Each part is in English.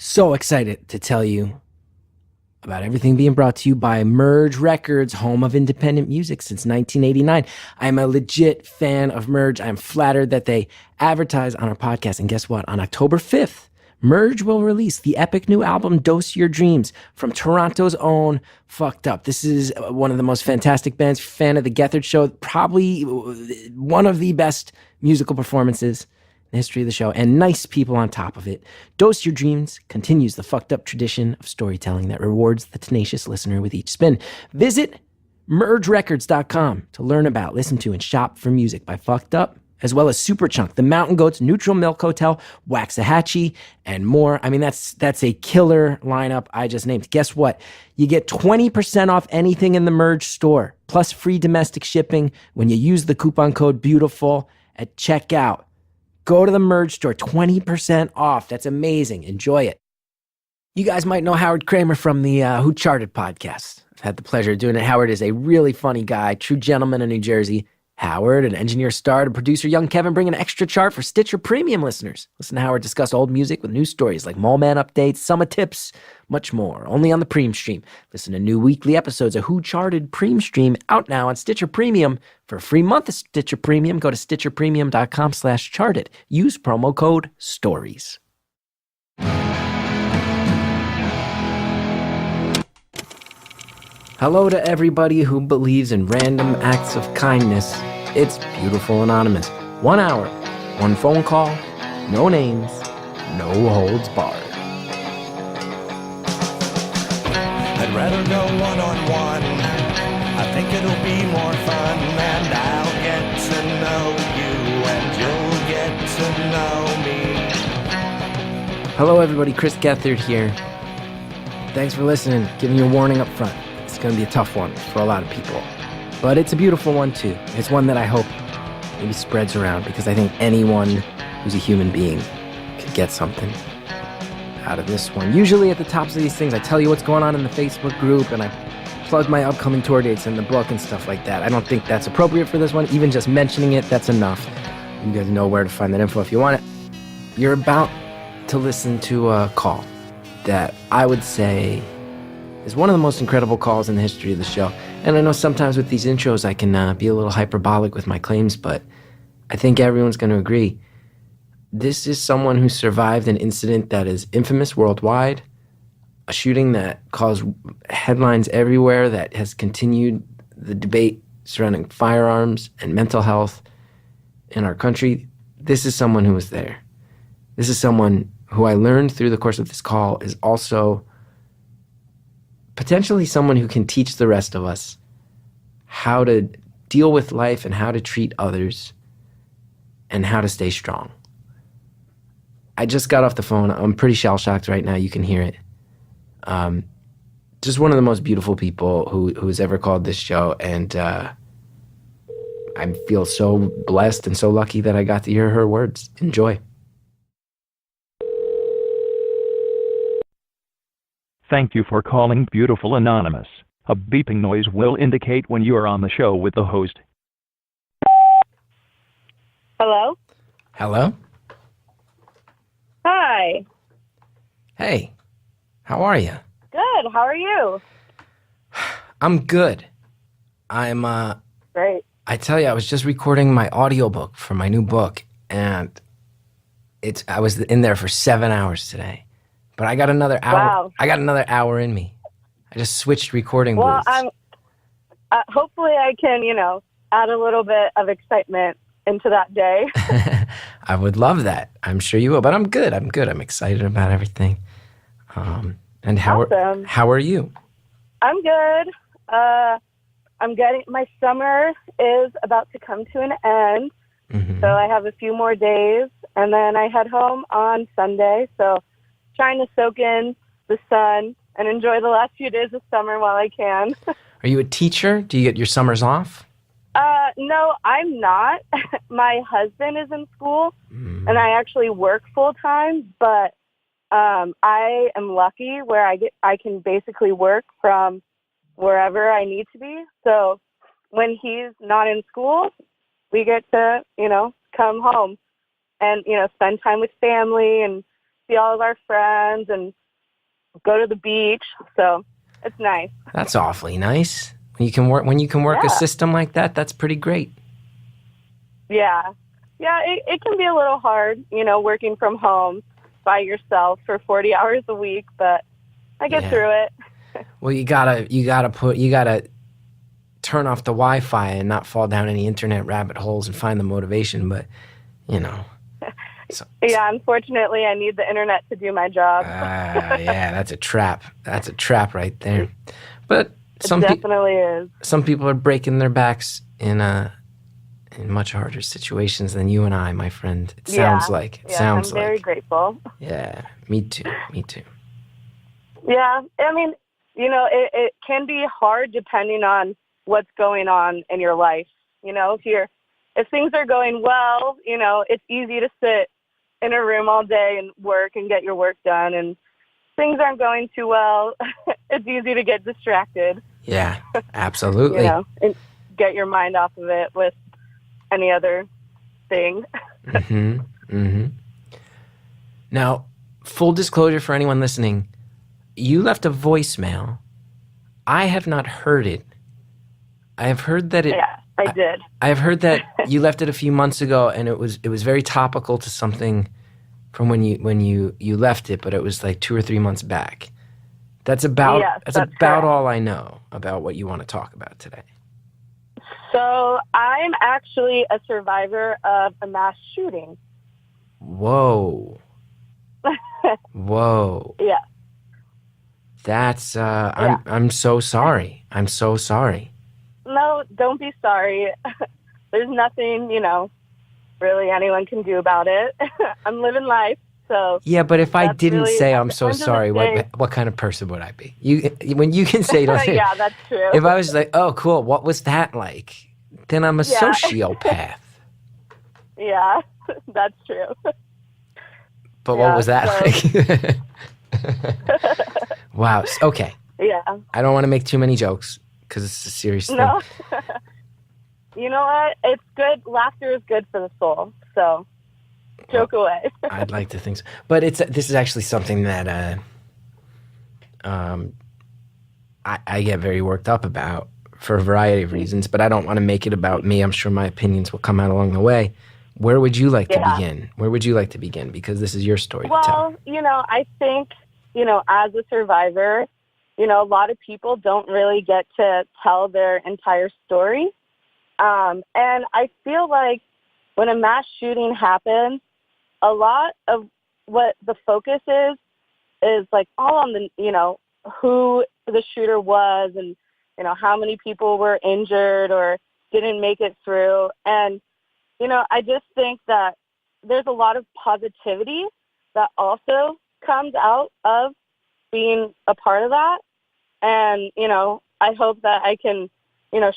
So excited to tell you about everything being brought to you by Merge Records, home of independent music since 1989. I'm a legit fan of Merge. I'm flattered that they advertise on our podcast. And guess what? On October 5th, Merge will release the epic new album, Dose Your Dreams, from Toronto's own Fucked Up. This is one of the most fantastic bands. Fan of the Gethard Show, probably one of the best musical performances in the history of the show, and nice people on top of it. Dose Your Dreams continues the fucked up tradition of storytelling that rewards the tenacious listener with each spin. Visit mergerecords.com to learn about, listen to, and shop for music by Fucked Up, as well as Superchunk, the Mountain Goats, Neutral Milk Hotel, Waxahachie, and more. I mean, that's a killer lineup I just named. Guess what? You get 20% off anything in the Merge store, plus free domestic shipping when you use the coupon code BEAUTIFUL at checkout. Go to the Merge store, 20% off. That's amazing. Enjoy it. You guys might know Howard Kramer from the Who Charted podcast. I've had the pleasure of doing it. Howard is a really funny guy, true gentleman in New Jersey. Howard, an engineer star, and producer young Kevin bring an extra chart for Stitcher Premium listeners. Listen to Howard discuss old music with new stories like Mole Man updates, summer tips, much more. Only on the Preem Stream. Listen to new weekly episodes of Who Charted Preem Stream out now on Stitcher Premium. For a free month of Stitcher Premium, go to stitcherpremium.com/charted. Use promo code STORIES. Hello to everybody who believes in random acts of kindness. It's Beautiful Anonymous. 1 hour, one phone call, no names, no holds barred. I'd rather go one-on-one. I think it'll be more fun, and I'll get to know you, and you'll get to know me. Hello everybody, Chris Gethard here. Thanks for listening, giving you a warning up front. It's going to be a tough one for a lot of people, but it's a beautiful one too. It's one that I hope maybe spreads around, because I think anyone who's a human being could get something out of this one. Usually at the tops of these things, I tell you what's going on in the Facebook group, and I plug my upcoming tour dates in the book and stuff like that. I don't think that's appropriate for this one. Even just mentioning it, that's enough. You guys know where to find that info if you want it. You're about to listen to a call that I would say is one of the most incredible calls in the history of the show. And I know sometimes with these intros I can be a little hyperbolic with my claims, but I think everyone's going to agree. This is someone who survived an incident that is infamous worldwide, a shooting that caused headlines everywhere, that has continued the debate surrounding firearms and mental health in our country. This is someone who was there. This is someone who I learned through the course of this call is also potentially someone who can teach the rest of us how to deal with life and how to treat others and how to stay strong. I just got off the phone. I'm pretty shell-shocked right now. You can hear it. Just one of the most beautiful people who's ever called this show, and I feel so blessed and so lucky that I got to hear her words. Enjoy. Thank you for calling Beautiful Anonymous. A beeping noise will indicate when you are on the show with the host. Hello? Hello? Hi. Hey, how are you? Good. How are you? I'm good. I'm, Great. I tell you, I was just recording my audiobook for my new book, and I was in there for 7 hours today. But I got another hour. Wow. I got another hour in me. I just switched recording Well, booths. hopefully I can, add a little bit of excitement into that day. I would love that. I'm sure you will. But I'm good. I'm excited about everything. And Awesome. How are you? I'm good. My summer is about to come to an end. Mm-hmm. So I have a few more days, and then I head home on Sunday. So trying to soak in the sun and enjoy the last few days of summer while I can. Are you a teacher? Do you get your summers off? No, I'm not. My husband is in school, and I actually work full time, but I am lucky where I can basically work from wherever I need to be. So when he's not in school, we get to, come home and, spend time with family and see all of our friends and go to the beach. So it's nice. That's awfully nice. When you can work a system like that, that's pretty great. Yeah. Yeah, it can be a little hard, working from home by yourself for 40 hours a week, but I get through it. Well, you gotta turn off the Wi-Fi and not fall down any internet rabbit holes and find the motivation, but yeah, unfortunately I need the internet to do my job. Yeah, that's a trap. That's a trap right there. But it definitely is. Some people are breaking their backs in much harder situations than you and I, my friend. It sounds like. I'm very grateful. Yeah, me too. Yeah, I mean, it can be hard depending on what's going on in your life. If things are going well, it's easy to sit in a room all day and work and get your work done. And things aren't going too well, it's easy to get distracted. Yeah, absolutely. And get your mind off of it with any other thing. Mm-hmm. Mm-hmm. Now, full disclosure for anyone listening, you left a voicemail. I have not heard it. I have heard that it... Yeah, I did. I have heard that you left it a few months ago, and it was very topical to something from when you left it, but it was like 2 or 3 months back. That's about all I know about what you want to talk about today. So I'm actually a survivor of a mass shooting. Whoa. Whoa. Yeah. That's I'm so sorry. I'm so sorry. No, don't be sorry. There's nothing, really anyone can do about it. I'm living life, so... Yeah, but if I didn't say I'm so sorry, what kind of person would I be? When you can say... Yeah, that's true. If I was like, oh, cool, what was that like? Then I'm a sociopath. Yeah, that's true. But what was that like? Wow, okay. Yeah. I don't want to make too many jokes, because it's a serious thing. No. You know what? It's good. Laughter is good for the soul. So, joke away. I'd like to think so. But this is actually something that I get very worked up about for a variety of reasons, but I don't want to make it about me. I'm sure my opinions will come out along the way. Where would you like to begin? Where would you like to begin? Because this is your story to tell. Well, I think, as a survivor, a lot of people don't really get to tell their entire story. And I feel like when a mass shooting happens, a lot of what the focus is like all on the, who the shooter was and, how many people were injured or didn't make it through. And, I just think that there's a lot of positivity that also comes out of being a part of that. And, I hope that I can,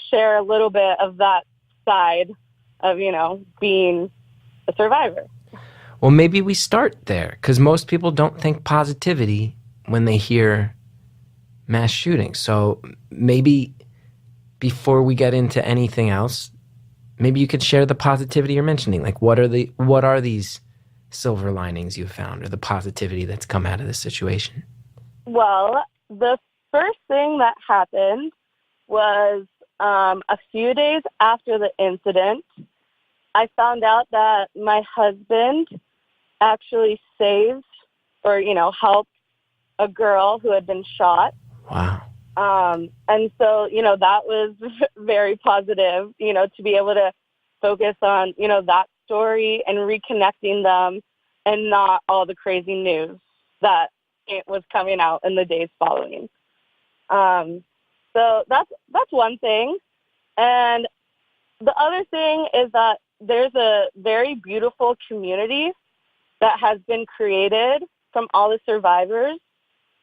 share a little bit of that side of, being a survivor. Well, maybe we start there, because most people don't think positivity when they hear mass shootings. So maybe before we get into anything else, maybe you could share the positivity you're mentioning. Like, what are these silver linings you've found, or the positivity that's come out of this situation? Well, the first thing that happened was a few days after the incident, I found out that my husband actually saved or, helped a girl who had been shot. Wow. And so, that was very positive, to be able to focus on, that story and reconnecting them and not all the crazy news that it was coming out in the days following. So that's one thing. And the other thing is that there's a very beautiful community that has been created from all the survivors,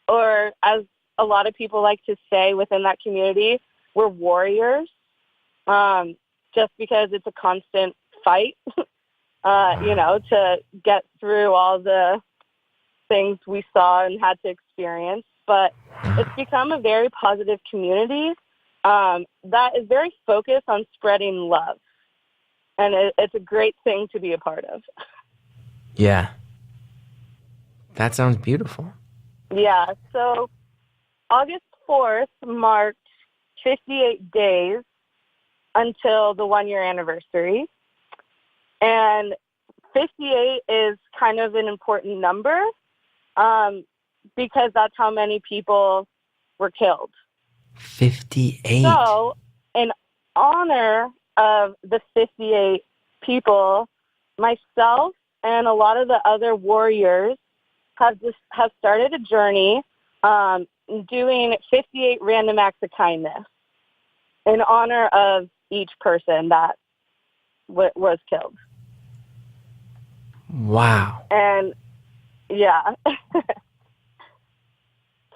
or as a lot of people like to say within that community, we're warriors, just because it's a constant fight, to get through all the things we saw and had to experience. But it's become a very positive community that is very focused on spreading love. And it's a great thing to be a part of. Yeah. That sounds beautiful. Yeah, so August 4th marked 58 days until the 1 year anniversary. And 58 is kind of an important number because that's how many people were killed. 58. So, in honor of the 58 people, myself and a lot of the other warriors have started a journey doing 58 random acts of kindness in honor of each person that was killed. Wow. And yeah.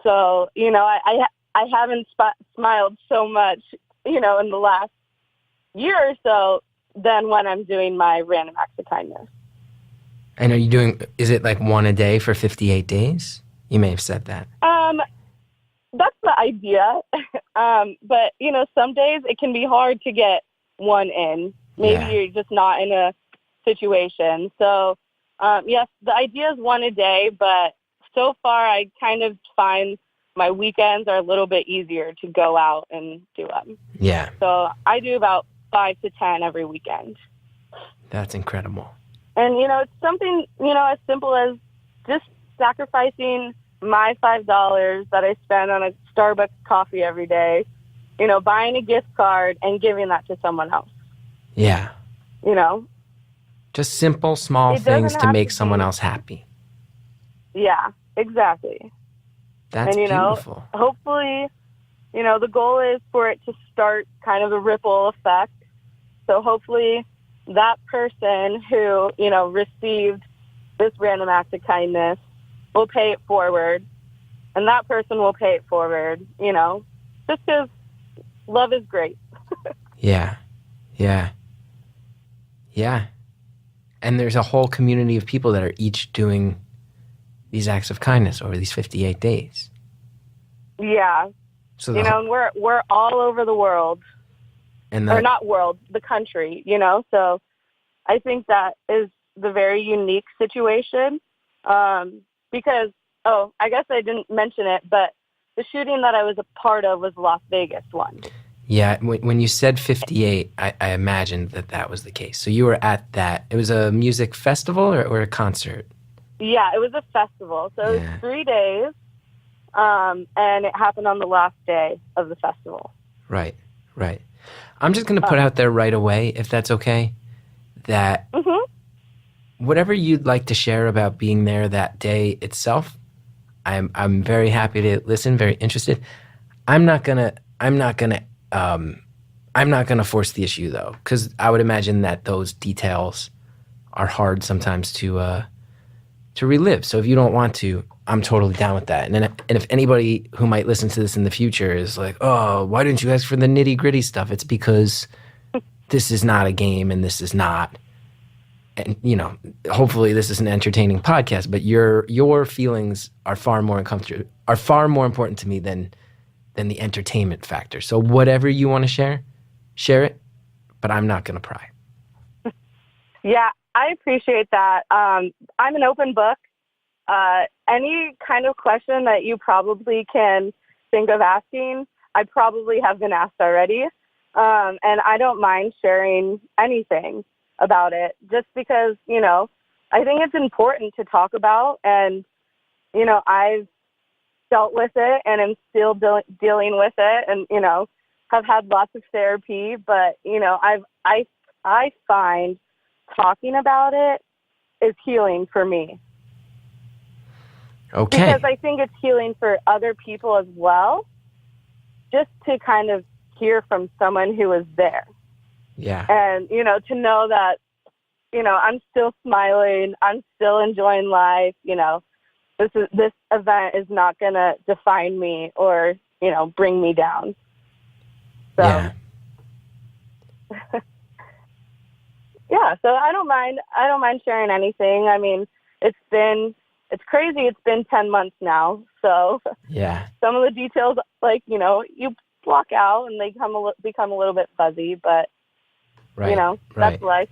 So, you know, I haven't smiled so much, you know, in the last year or so than when I'm doing my random acts of kindness. And is it like one a day for 58 days? You may have said that. That's the idea. But, you know, some days it can be hard to get one in. Maybe you're just not in a situation. So, yes, the idea is one a day, but so far I kind of find my weekends are a little bit easier to go out and do them. Yeah. So I do about 5 to 10 every weekend. That's incredible. And, you know, it's something, you know, as simple as just sacrificing my $5 that I spend on a Starbucks coffee every day, you know, buying a gift card and giving that to someone else. Yeah. You know? Just simple, small things to make someone else happy. Yeah, exactly. That's and, you beautiful. know, hopefully, you know, the goal is for it to start kind of a ripple effect. So hopefully that person who, you know, received this random act of kindness will pay it forward, and that person will pay it forward, you know, just because love is great. Yeah. And there's a whole community of people that are each doing these acts of kindness over these 58 days. Yeah. So you know, and we're all over the world. Or not world, the country, you know. So I think that is the very unique situation because, I guess I didn't mention it, but the shooting that I was a part of was Las Vegas one. Yeah, when you said 58, I imagined that was the case. So you were at that. It was a music festival or a concert? Yeah, it was a festival. So it was 3 days, and it happened on the last day of the festival. Right. I'm just going to put out there right away, if that's okay, that whatever you'd like to share about being there that day itself, I'm very happy to listen, very interested. I'm not gonna force the issue though, because I would imagine that those details are hard sometimes to relive. So if you don't want to, I'm totally down with that. And if anybody who might listen to this in the future is like, oh, why didn't you ask for the nitty gritty stuff? It's because this is not a game and this is not, and you know, hopefully this is an entertaining podcast, but your feelings are far more important to me than the entertainment factor. So whatever you want to share it, but I'm not going to pry. Yeah, I appreciate that. I'm an open book. Any kind of question that you probably can think of asking, I probably have been asked already. And I don't mind sharing anything about it just because, you know, I think it's important to talk about. And, you know, I've dealt with it and am still dealing with it and, you know, have had lots of therapy. But, you know, I find talking about it is healing for me. Okay. Because I think it's healing for other people as well, just to kind of hear from someone who was there. Yeah. And, you know, to know that, you know, I'm still smiling, I'm still enjoying life, you know, this event is not going to define me or, you know, bring me down. So, yeah. Yeah, so I don't mind sharing anything. I mean, it's crazy. It's been 10 months now. So yeah, some of the details, like, you know, you block out and they become a little bit fuzzy, but you know, that's life.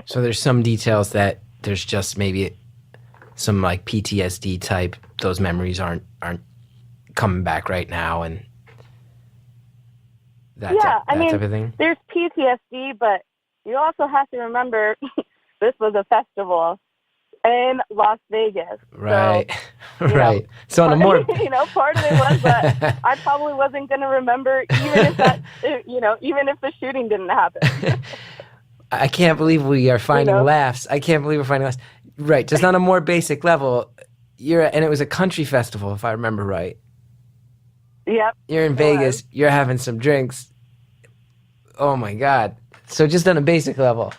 So there's some details that there's just maybe some like PTSD type. Those memories aren't coming back right now, and that type of thing. There's PTSD, but you also have to remember this was a festival in Las Vegas. Right. So, right. So on a more part of it was that I probably wasn't going to remember even if that even if the shooting didn't happen. I can't believe we are finding laughs. I can't believe we're finding laughs. Right. Just on a more basic level, and it was a country festival, if I remember right. Yep. You're in Vegas. You're having some drinks. Oh my God. So just on a basic level,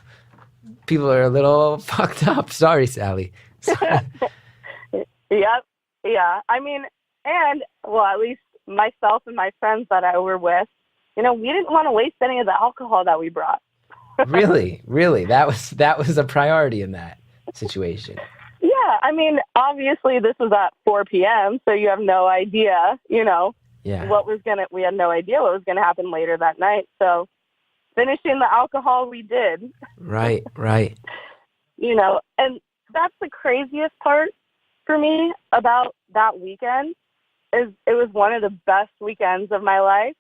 people are a little fucked up. Sorry, Sally. Yep. Yeah. I mean, at least myself and my friends that I were with, we didn't want to waste any of the alcohol that we brought. Really? That was a priority in that situation. Yeah. I mean, obviously this was at 4 p.m., so you have no idea, we had no idea what was going to happen later that night. So finishing the alcohol we did. Right. And that's the craziest part for me about that weekend is it was one of the best weekends of my life,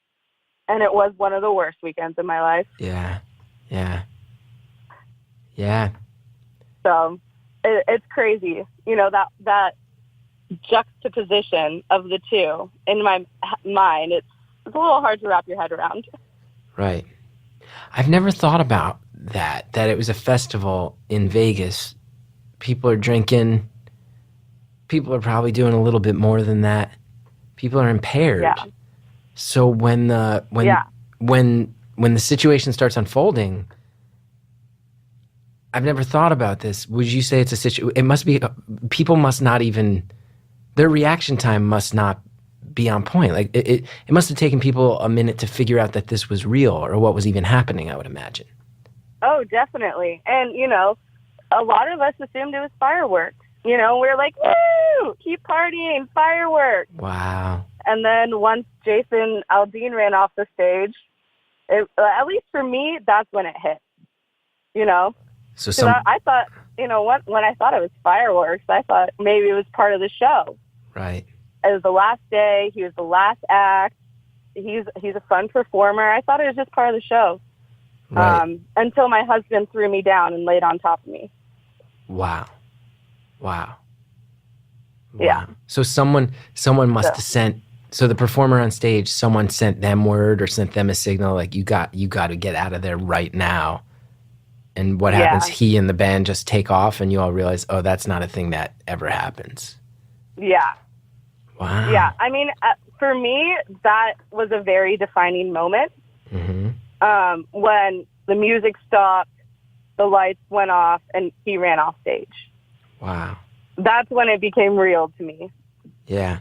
and it was one of the worst weekends of my life. Yeah. So it's crazy, that juxtaposition of the two in my mind. It's a little hard to wrap your head around. Right. I've never thought about that it was a festival in Vegas. People are drinking. People are probably doing a little bit more than that. People are impaired. Yeah. So when the situation starts unfolding, I've never thought about this. Would you say it's a situation? It must be, people must not even, their reaction time must not be on point. Like it must have taken people a minute to figure out that this was real or what was even happening, I would imagine. Oh, definitely. And, a lot of us assumed it was fireworks. We're like, woo, keep partying, fireworks. Wow. And then once Jason Aldean ran off the stage, at least for me, that's when it hit, So I thought, when I thought it was fireworks, I thought maybe it was part of the show. Right. It was the last day. He was the last act. He's a fun performer. I thought it was just part of the show. Right. Until my husband threw me down and laid on top of me. Wow. Yeah. So someone must have sent. So the performer on stage, someone sent them word or sent them a signal like you got to get out of there right now. And what happens? He and the band just take off, and you all realize, oh, that's not a thing that ever happens. Yeah. Wow. Yeah. I mean, for me, that was a very defining moment. Mm-hmm. When the music stopped, the lights went off, and he ran off stage. Wow. That's when it became real to me. Yeah.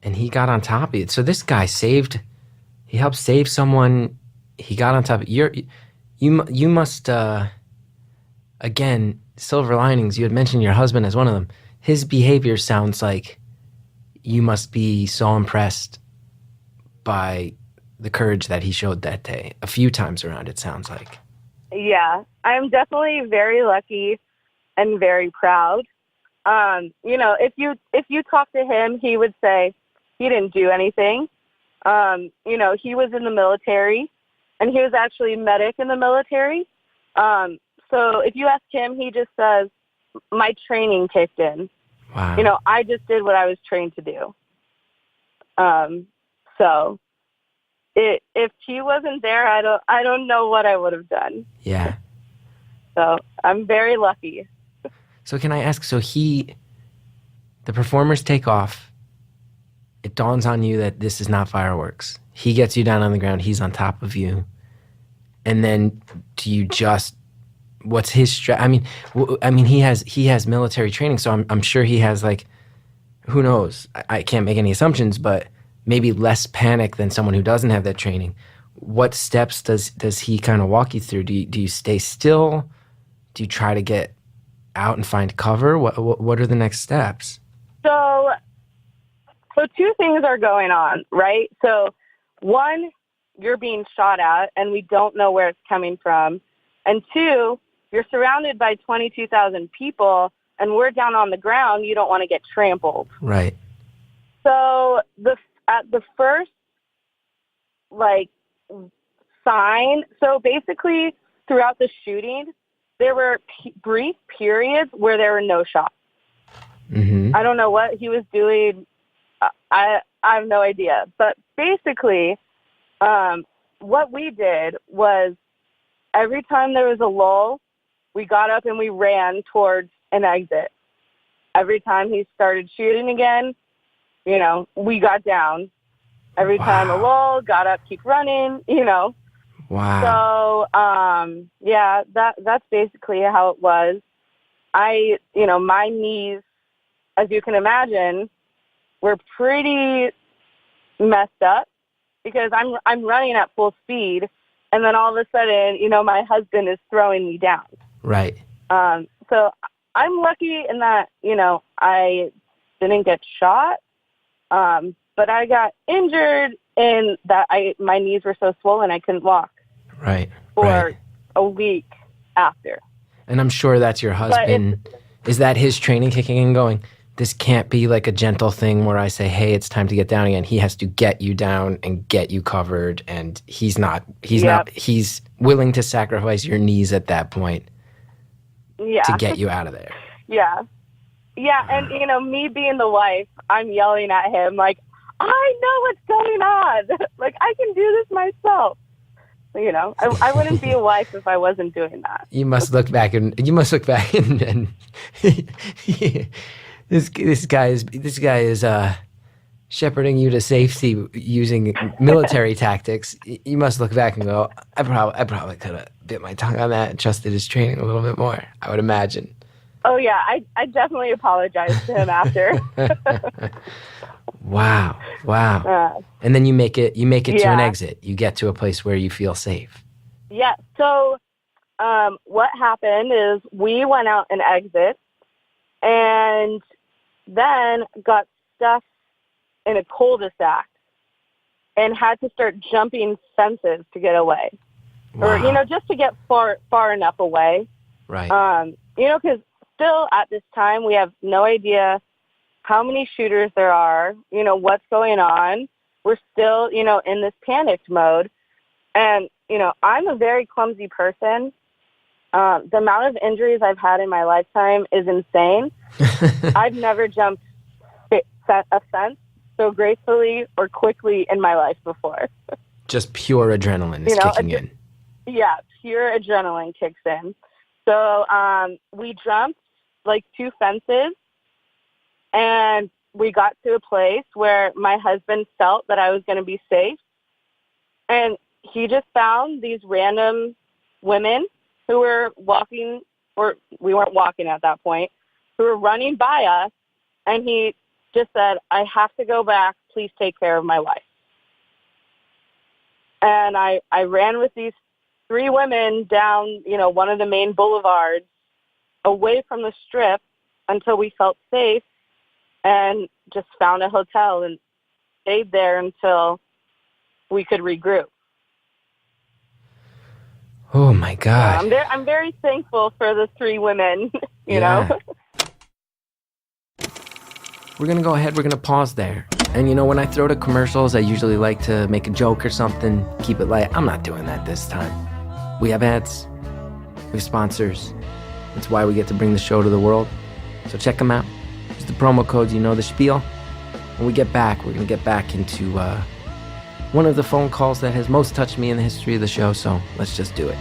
And he got on top of it. So this guy he helped save someone. He got on top of it. You must, again, silver linings. You had mentioned your husband as one of them. His behavior sounds like you must be so impressed by the courage that he showed that day. A few times around, it sounds like. Yeah, I'm definitely very lucky and very proud. If you talk to him, he would say he didn't do anything. He was in the military, and he was actually a medic in the military. So if you ask him, he just says, my training kicked in. Wow. I just did what I was trained to do. So if he wasn't there, I don't know what I would have done. Yeah. So I'm very lucky. So can I ask, the performers take off. It dawns on you that this is not fireworks. He gets you down on the ground. He's on top of you. And then do you just, what's his strategy? He has military training, so I'm sure he has, like, who knows? I can't make any assumptions, but maybe less panic than someone who doesn't have that training. What steps does he kind of walk you through? Do you stay still? Do you try to get out and find cover? What are the next steps? So two things are going on, right? So one, you're being shot at, and we don't know where it's coming from. And two, you're surrounded by 22,000 people and we're down on the ground, you don't want to get trampled. Right. So at the first, like, sign, so basically throughout the shooting, there were brief periods where there were no shots. Mm-hmm. I don't know what he was doing. I have no idea. But basically, what we did was every time there was a lull, we got up and we ran towards an exit. Every time he started shooting again, we got down. Every time a lull, got up, keep running, Wow. So, yeah, that's basically how it was. My knees, as you can imagine, were pretty messed up because I'm running at full speed, and then all of a sudden, my husband is throwing me down. Right. So I'm lucky in that, I didn't get shot, but I got injured in that my knees were so swollen I couldn't walk. Right. For a week after. And I'm sure that's your husband. Is that his training kicking in going, this can't be like a gentle thing where I say, hey, it's time to get down again. He has to get you down and get you covered. And he's willing to sacrifice your knees at that point to get you out of there. Yeah. Yeah. And, me being the wife, I'm yelling at him like, I know what's going on. Like, I can do this myself. I wouldn't be a wife if I wasn't doing that. You must look back and this guy is shepherding you to safety using military tactics. You must look back and go, I probably could have bit my tongue on that and trusted his training a little bit more, I would imagine. Oh yeah, I definitely apologized to him after. Wow. And then you make it to an exit. You get to a place where you feel safe. Yeah. So what happened is we went out an exit and then got stuck in a cul-de-sac and had to start jumping fences to get away. Wow. Or, just to get far enough away. Right. Because still at this time we have no idea how many shooters there are, what's going on. We're still, in this panicked mode. And, I'm a very clumsy person. The amount of injuries I've had in my lifetime is insane. I've never jumped a fence so gracefully or quickly in my life before. Just pure adrenaline is kicking in. Yeah, pure adrenaline kicks in. So we jumped like 2 fences. And we got to a place where my husband felt that I was going to be safe. And he just found these random women who were walking, or we weren't walking at that point, who were running by us. And he just said, I have to go back. Please take care of my wife. And I ran with these 3 women down, one of the main boulevards away from the strip until we felt safe. And just found a hotel and stayed there until we could regroup. Oh my God! I'm very thankful for the 3 women. You know. We're gonna go ahead. We're gonna pause there. And when I throw to commercials, I usually like to make a joke or something, keep it light. I'm not doing that this time. We have ads. We have sponsors. That's why we get to bring the show to the world. So check them out. Use the promo codes, the spiel. When we get back, we're going to get back into one of the phone calls that has most touched me in the history of the show, so let's just do it.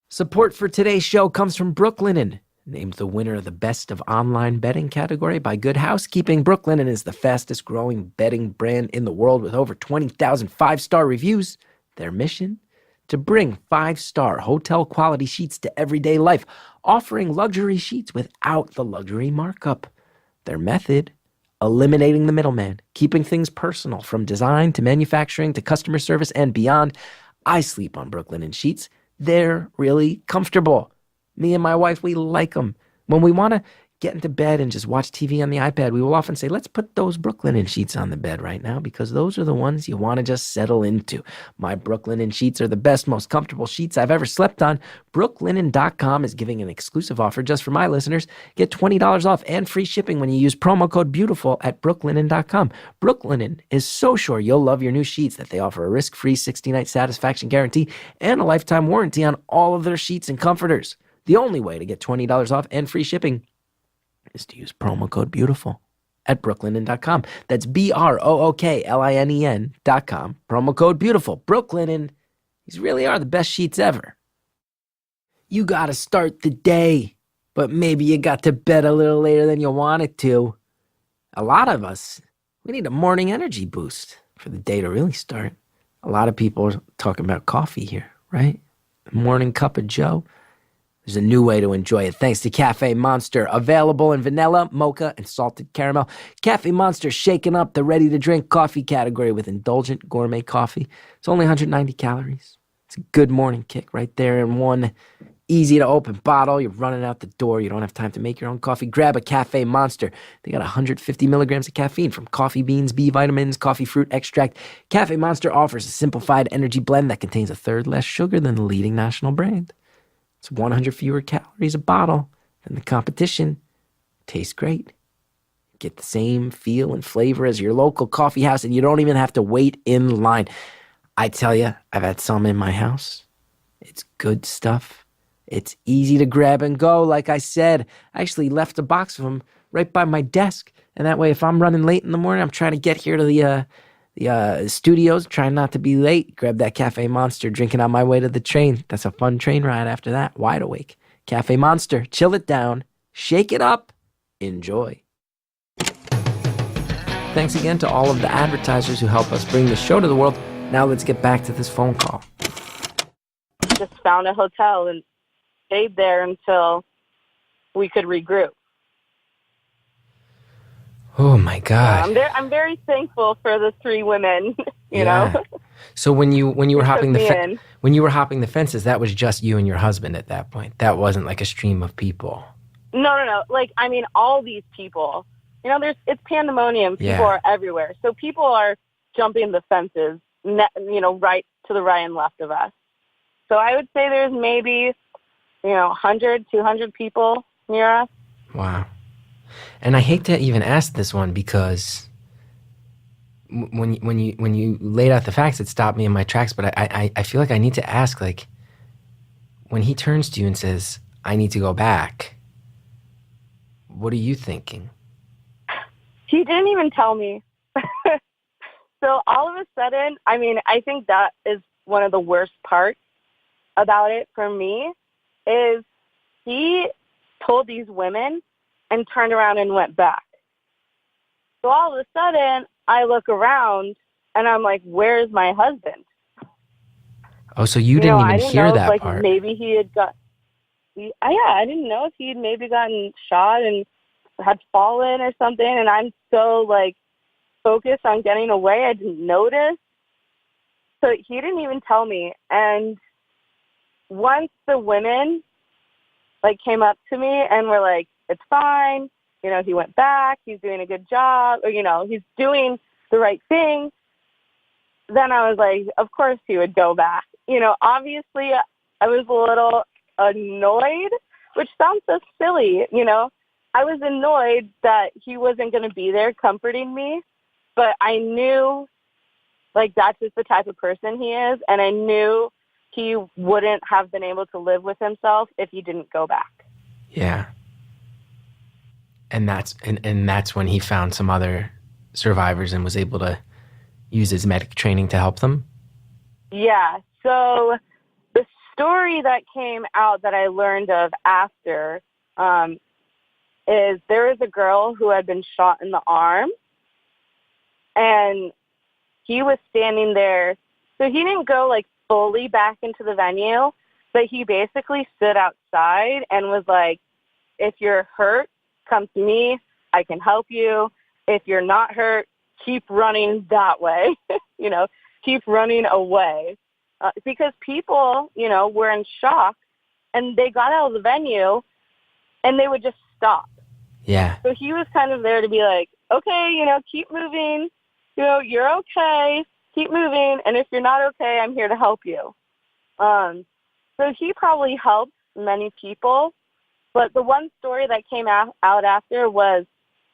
Support for today's show comes from Brooklinen. Named the winner of the Best of Online Betting category by Good Housekeeping, Brooklinen is the fastest growing betting brand in the world with over 20,000 5-star reviews. Their mission? To bring 5-star hotel quality sheets to everyday life, offering luxury sheets without the luxury markup. Their method? Eliminating the middleman, keeping things personal from design to manufacturing to customer service and beyond. I sleep on Brooklinen sheets. They're really comfortable. Me and my wife, we like them. When we want to get into bed and just watch TV on the iPad, we will often say, let's put those Brooklinen sheets on the bed right now because those are the ones you want to just settle into. My Brooklinen sheets are the best, most comfortable sheets I've ever slept on. Brooklinen.com is giving an exclusive offer just for my listeners. Get $20 off and free shipping when you use promo code BEAUTIFUL at brooklinen.com. Brooklinen is so sure you'll love your new sheets that they offer a risk-free 60-night satisfaction guarantee and a lifetime warranty on all of their sheets and comforters. The only way to get $20 off and free shipping is to use promo code BEAUTIFUL at brooklinen.com. That's BROOKLINEN.com. Promo code BEAUTIFUL. Brooklinen. These really are the best sheets ever. You got to start the day, but maybe you got to bed a little later than you wanted to. A lot of us, we need a morning energy boost for the day to really start. A lot of people are talking about coffee here, right? Morning cup of joe. There's a new way to enjoy it thanks to Cafe Monster, available in vanilla, mocha, and salted caramel. Cafe Monster shaking up the ready-to-drink coffee category with indulgent gourmet coffee. It's only 190 calories. It's a good morning kick right there in one easy-to-open bottle. You're running out the door. You don't have time to make your own coffee. Grab a Cafe Monster. They got 150 milligrams of caffeine from coffee beans, B vitamins, coffee fruit extract. Cafe Monster offers a simplified energy blend that contains a third less sugar than the leading national brand. It's 100 fewer calories a bottle than the competition. Tastes great. Get the same feel and flavor as your local coffee house, and you don't even have to wait in line. I tell you, I've had some in my house. It's good stuff. It's easy to grab and go, like I said. I actually left a box of them right by my desk, and that way if I'm running late in the morning, I'm trying to get here to the studios, trying not to be late. Grab that Cafe Monster, drinking on my way to the train. That's a fun train ride after that. Wide awake. Cafe Monster, chill it down, shake it up, enjoy. Thanks again to all of the advertisers who help us bring the show to the world. Now let's get back to this phone call. Just found a hotel and stayed there until we could regroup. Oh my God! I'm very thankful for the three women. You know. So when you were hopping the fences, that was just you and your husband at that point. That wasn't like a stream of people. No. Like, I mean, all these people. You know, it's pandemonium. People are everywhere. So people are jumping the fences. Right to the right and left of us. So I would say there's maybe 100, 200 people near us. Wow. And I hate to even ask this one because when you laid out the facts, it stopped me in my tracks. But I feel like I need to ask, like, when he turns to you and says, "I need to go back," what are you thinking? He didn't even tell me. So all of a sudden, I mean, I think that is one of the worst parts about it for me is he told these women and turned around and went back. So all of a sudden, I look around and I'm like, where's my husband? Oh, so you didn't even hear that part. Maybe he had I didn't know if he had maybe gotten shot and had fallen or something. And I'm so focused on getting away, I didn't notice. So he didn't even tell me. And once the women came up to me and were like, it's fine, he went back, he's doing a good job, or he's doing the right thing, then I was like, of course he would go back. Obviously I was a little annoyed, which sounds so silly. I was annoyed that he wasn't going to be there comforting me. But I knew, that's just the type of person he is, and I knew he wouldn't have been able to live with himself if he didn't go back. Yeah. And that's when he found some other survivors and was able to use his medic training to help them? Yeah. So the story that came out that I learned of after is there was a girl who had been shot in the arm. And he was standing there. So he didn't go fully back into the venue, but he basically stood outside and was like, if you're hurt, come to me. I can help you. If you're not hurt, keep running that way. Keep running away. Because people, were in shock and they got out of the venue and they would just stop. Yeah. So he was kind of there to be like, okay, keep moving. You're okay. Keep moving. And if you're not okay, I'm here to help you. So he probably helped many people. But the one story that came out after was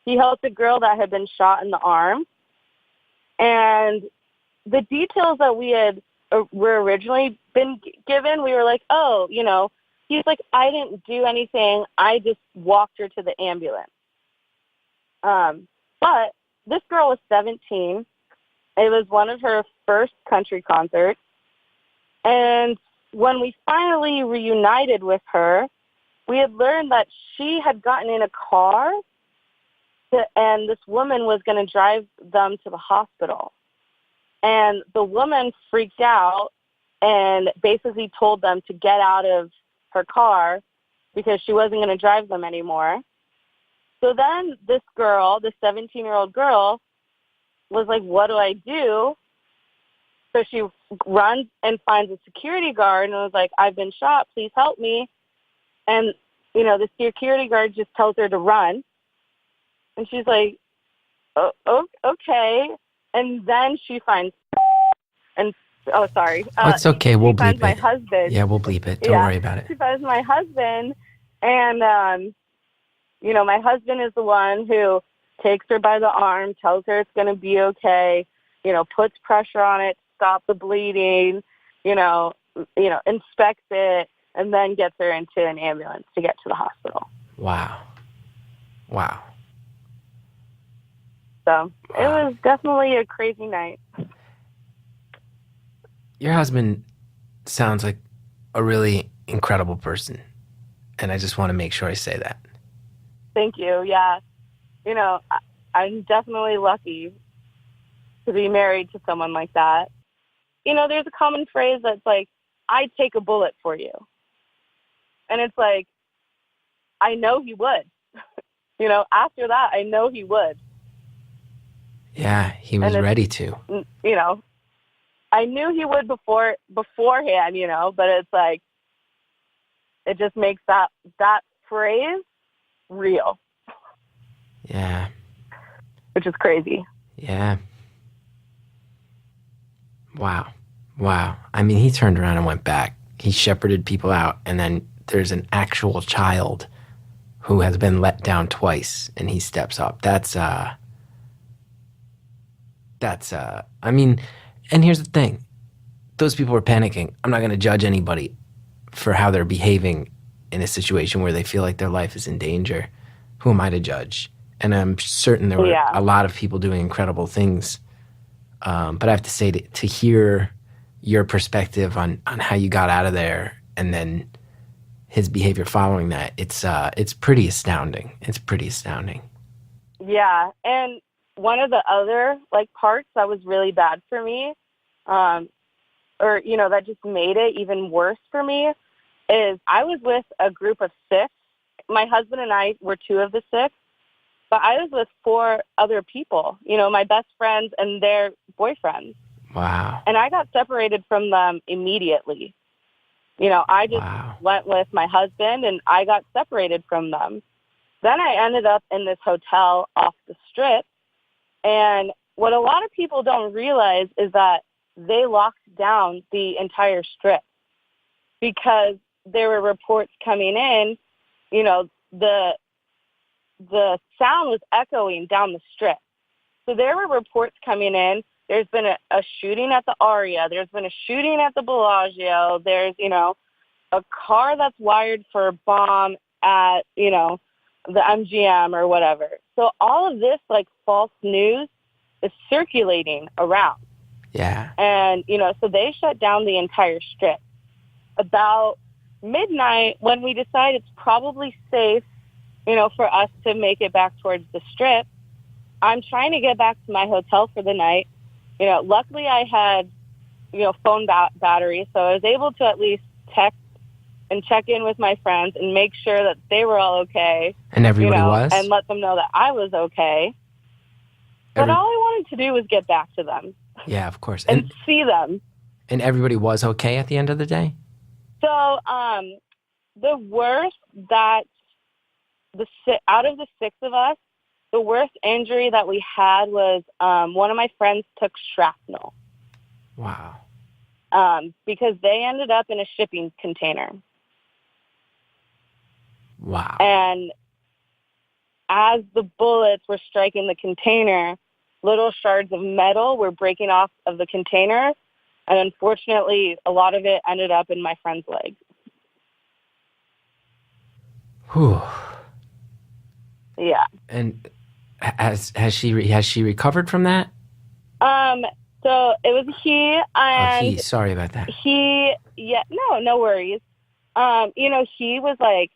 he helped a girl that had been shot in the arm. And the details that were originally been given, we were like, oh, he's like, I didn't do anything. I just walked her to the ambulance. But this girl was 17. It was one of her first country concerts. And when we finally reunited with her, we had learned that she had gotten in a car and this woman was going to drive them to the hospital. And the woman freaked out and basically told them to get out of her car because she wasn't going to drive them anymore. So then this girl, this 17-year-old girl, was like, what do I do? So she runs and finds a security guard and was like, I've been shot. Please help me. And, the security guard just tells her to run. And she's like, oh, okay. And then she finds, sorry. It's okay. We'll bleep it. My husband. Yeah, we'll bleep it. Don't worry about it. She finds my husband. And, my husband is the one who takes her by the arm, tells her it's going to be okay, puts pressure on it, stop the bleeding, inspects it, and then gets her into an ambulance to get to the hospital. Wow. So it was definitely a crazy night. Your husband sounds like a really incredible person, and I just want to make sure I say that. Thank you. Yeah. I'm definitely lucky to be married to someone like that. There's a common phrase that's like, I'd take a bullet for you. And it's like, I know he would. After that, I know he would. Yeah, he was ready to. I knew he would beforehand, but it's like, it just makes that phrase real. Yeah. Which is crazy. Yeah. Wow. I mean, he turned around and went back. He shepherded people out, and then there's an actual child who has been let down twice, and he steps up. I mean, and here's the thing. Those people are panicking. I'm not going to judge anybody for how they're behaving in a situation where they feel like their life is in danger. Who am I to judge? And I'm certain there were a lot of people doing incredible things. But I have to say, to hear your perspective on how you got out of there and then his behavior following that, it's pretty astounding. It's pretty astounding. Yeah. And one of the other parts that was really bad for me, that just made it even worse for me, is I was with a group of 6. My husband and I were 2 of the 6, but I was with 4 other people, my best friends and their boyfriends. Wow. And I got separated from them immediately. I just went with my husband and I got separated from them. Then I ended up in this hotel off the strip. And what a lot of people don't realize is that they locked down the entire strip because there were reports coming in, the sound was echoing down the strip. So there were reports coming in. There's been a shooting at the Aria. There's been a shooting at the Bellagio. There's, a car that's wired for a bomb at, the MGM or whatever. So all of this, false news is circulating around. Yeah. And, so they shut down the entire strip. About midnight, when we decide it's probably safe, for us to make it back towards the strip, I'm trying to get back to my hotel for the night. Luckily I had, phone battery, so I was able to at least text and check in with my friends and make sure that they were all okay. And everybody was? And let them know that I was okay. But all I wanted to do was get back to them. Yeah, of course. And see them. And everybody was okay at the end of the day? So the worst that out of the 6 of us, the worst injury that we had was one of my friends took shrapnel. Wow. Because they ended up in a shipping container. Wow. And as the bullets were striking the container, little shards of metal were breaking off of the container. And unfortunately, a lot of it ended up in my friend's leg. Whew. Yeah. And has she recovered from that? So it was he, and sorry about that. No worries. He was like,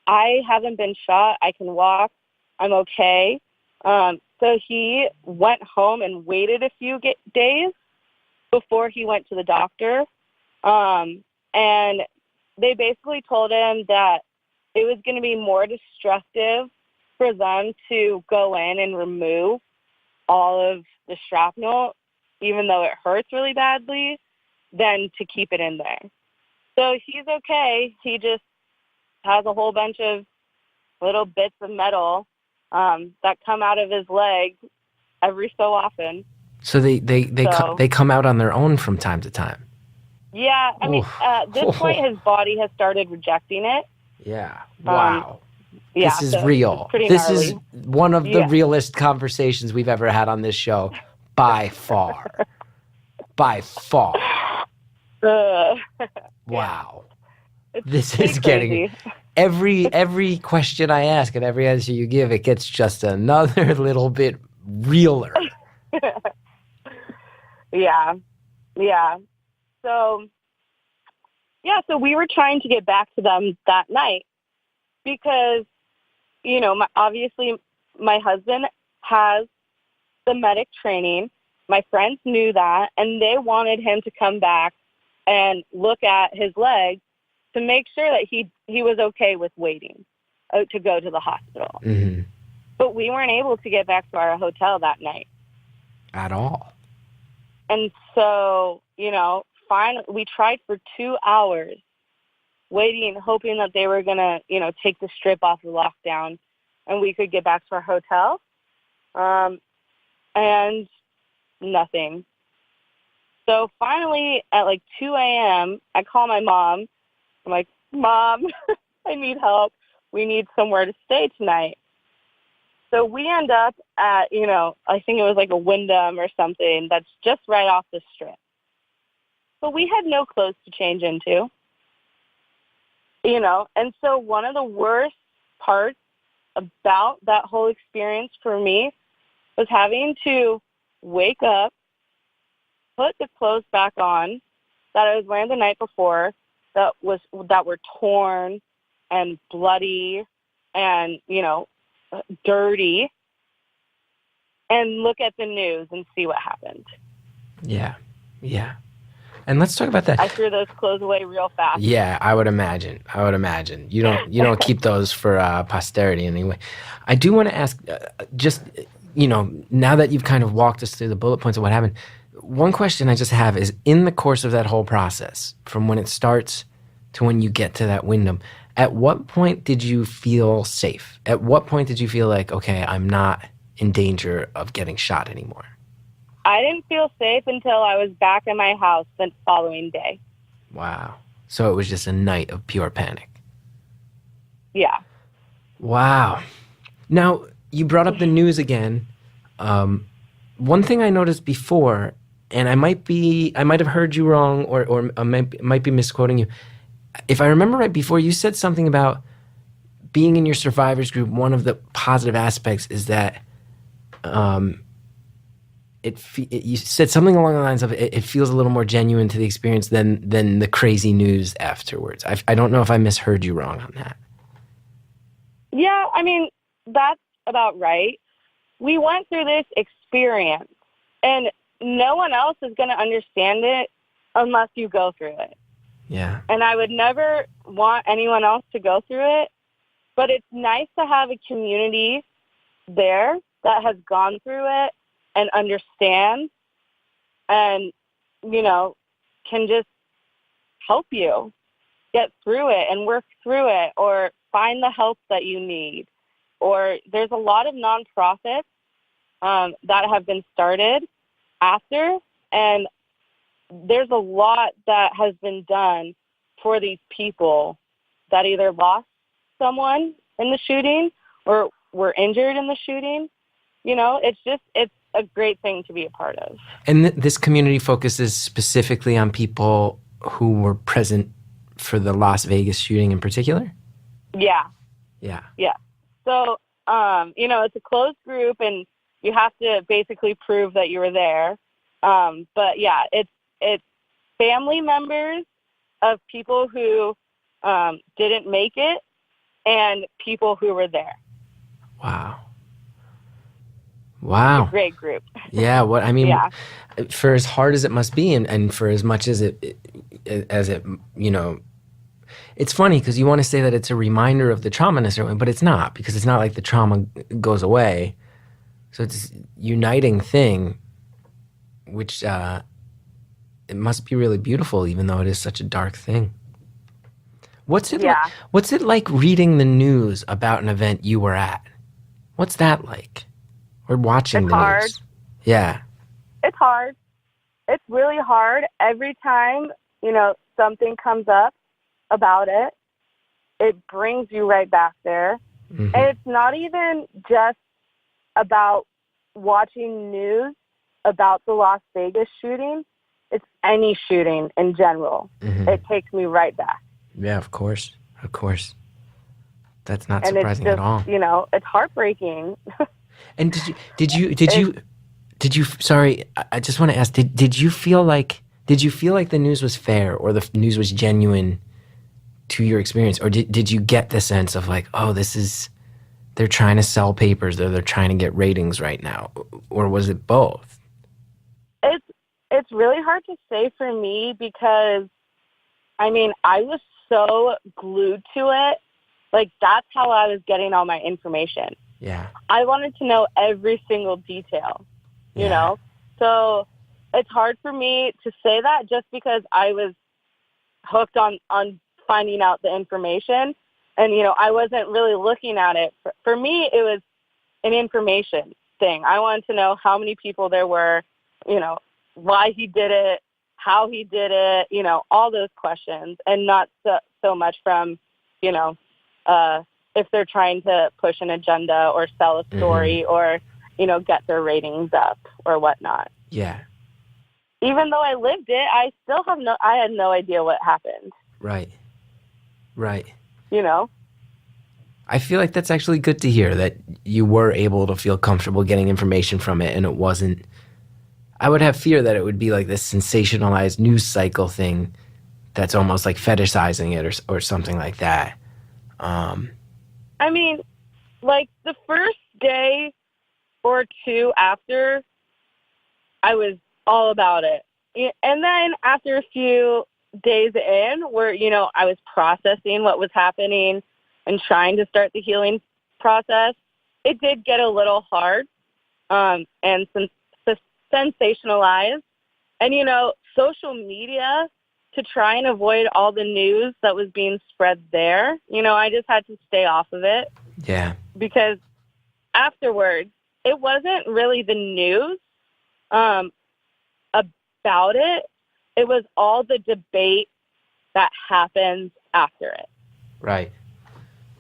I haven't been shot. I can walk. I'm okay. So he went home and waited a few days before he went to the doctor. And they basically told him that it was going to be more destructive for them to go in and remove all of the shrapnel, even though it hurts really badly, than to keep it in there. So he's okay. He just has a whole bunch of little bits of metal that come out of his leg every so often. So they come out on their own from time to time. Yeah, I mean, at this point, his body has started rejecting it. Yeah. Wow. Yeah, this is real. This gnarly. is one of the realest conversations we've ever had on this show, by far. By far. Wow. This is getting every question I ask and every answer you give, it gets just another little bit realer. Yeah. So we were trying to get back to them that night because, obviously my husband has the medic training. My friends knew that, and they wanted him to come back and look at his leg to make sure that he was okay with waiting to go to the hospital. Mm-hmm. But we weren't able to get back to our hotel that night. At all. And so, finally, we tried for 2 hours waiting, hoping that they were going to, take the strip off the lockdown and we could get back to our hotel. And nothing. So finally, at like 2 a.m., I call my mom. I'm like, Mom, I need help. We need somewhere to stay tonight. So we end up at, I think it was like a Wyndham or something that's just right off the strip. But we had no clothes to change into, And so one of the worst parts about that whole experience for me was having to wake up, put the clothes back on that I was wearing the night before that were torn and bloody and, dirty, and look at the news and see what happened. Yeah. And let's talk about that. I threw those clothes away real fast. Yeah, I would imagine. You don't keep those for posterity anyway. I do want to ask, now that you've kind of walked us through the bullet points of what happened, one question I just have is, in the course of that whole process, from when it starts to when you get to that Wyndham, at what point did you feel safe? At what point did you feel like, okay, I'm not in danger of getting shot anymore? I didn't feel safe until I was back in my house the following day. Wow. So it was just a night of pure panic. Yeah. Wow. Now, you brought up the news again. One thing I noticed before, and I might have heard you wrong or I might be misquoting you. If I remember right, before you said something about being in your survivors group, one of the positive aspects is that you said something along the lines of it feels a little more genuine to the experience than the crazy news afterwards. I don't know if I misheard you wrong on that. Yeah, I mean, that's about right. We went through this experience, and no one else is going to understand it unless you go through it. Yeah. And I would never want anyone else to go through it, but it's nice to have a community there that has gone through it and understands and, can just help you get through it and work through it or find the help that you need. or there's a lot of nonprofits that have been started after, and there's a lot that has been done for these people that either lost someone in the shooting or were injured in the shooting. You know, it's a great thing to be a part of. And this community focuses specifically on people who were present for the Las Vegas shooting in particular? Yeah. Yeah. Yeah. So, you know, it's a closed group and you have to basically prove that you were there. But yeah, it's family members of people who didn't make it and people who were there. Wow. It's a great group. Yeah. What I mean, Yeah. For as hard as it must be, and for as much as it, you know, it's funny because you want to say that it's a reminder of the trauma in a certain way, but it's not, because it's not like the trauma goes away. So it's a uniting thing, which it must be really beautiful, even though it is such a dark thing. What's it like reading the news about an event you were at? What's that like? Or watching the hard. news? Yeah. It's hard. It's really hard. Every time, you know, something comes up about it, it brings you right back there. Mm-hmm. And it's not even just about watching news about the Las Vegas shooting. It's any shooting in general. Mm-hmm. It takes me right back. Yeah, of course. Of course. That's not And surprising it's just, at all. you know, it's heartbreaking. And did you sorry, I just want to ask, did you feel like the news was fair or the news was genuine to your experience? Or did you get the sense of like, oh, they're trying to sell papers, they're trying to get ratings right now? Or was it both? It's really hard to say for me because, I mean, I was so glued to it. Like, that's how I was getting all my information. Yeah. I wanted to know every single detail, you know? So it's hard for me to say that just because I was hooked on finding out the information. And, you know, I wasn't really looking at it. For me, it was an information thing. I wanted to know how many people there were, you know, why he did it, how he did it, you know, all those questions, and not so much from, you know, if they're trying to push an agenda or sell a story or, you know, get their ratings up or whatnot. Yeah. Even though I lived it, I still I had no idea what happened. Right. Right. You know? I feel like that's actually good to hear, that you were able to feel comfortable getting information from it and it wasn't... I would have fear that it would be like this sensationalized news cycle thing that's almost like fetishizing it or something like that. I mean, like the first day or two after, I was all about it. And then after a few days in where, you know, I was processing what was happening and trying to start the healing process, it did get a little hard and sensationalized. And, you know, social media, to try and avoid all the news that was being spread there, you know, I just had to stay off of it. Yeah. Because afterwards, it wasn't really the news about it. It was all the debate that happens after it. Right.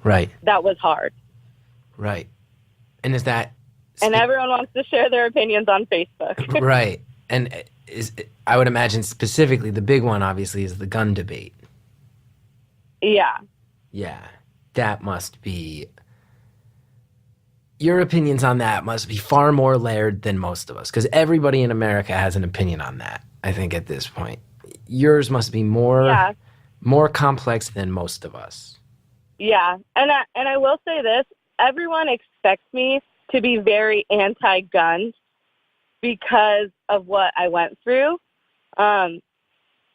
Right. That was hard. Right. And is that... And everyone wants to share their opinions on Facebook. Right. And I would imagine specifically the big one, obviously, is the gun debate. Yeah. Yeah. That must be... Your opinions on that must be far more layered than most of us, because everybody in America has an opinion on that, I think, at this point. Yours must be more complex than most of us. Yeah. And I will say this. Everyone expects me to be very anti-gun because of what I went through. And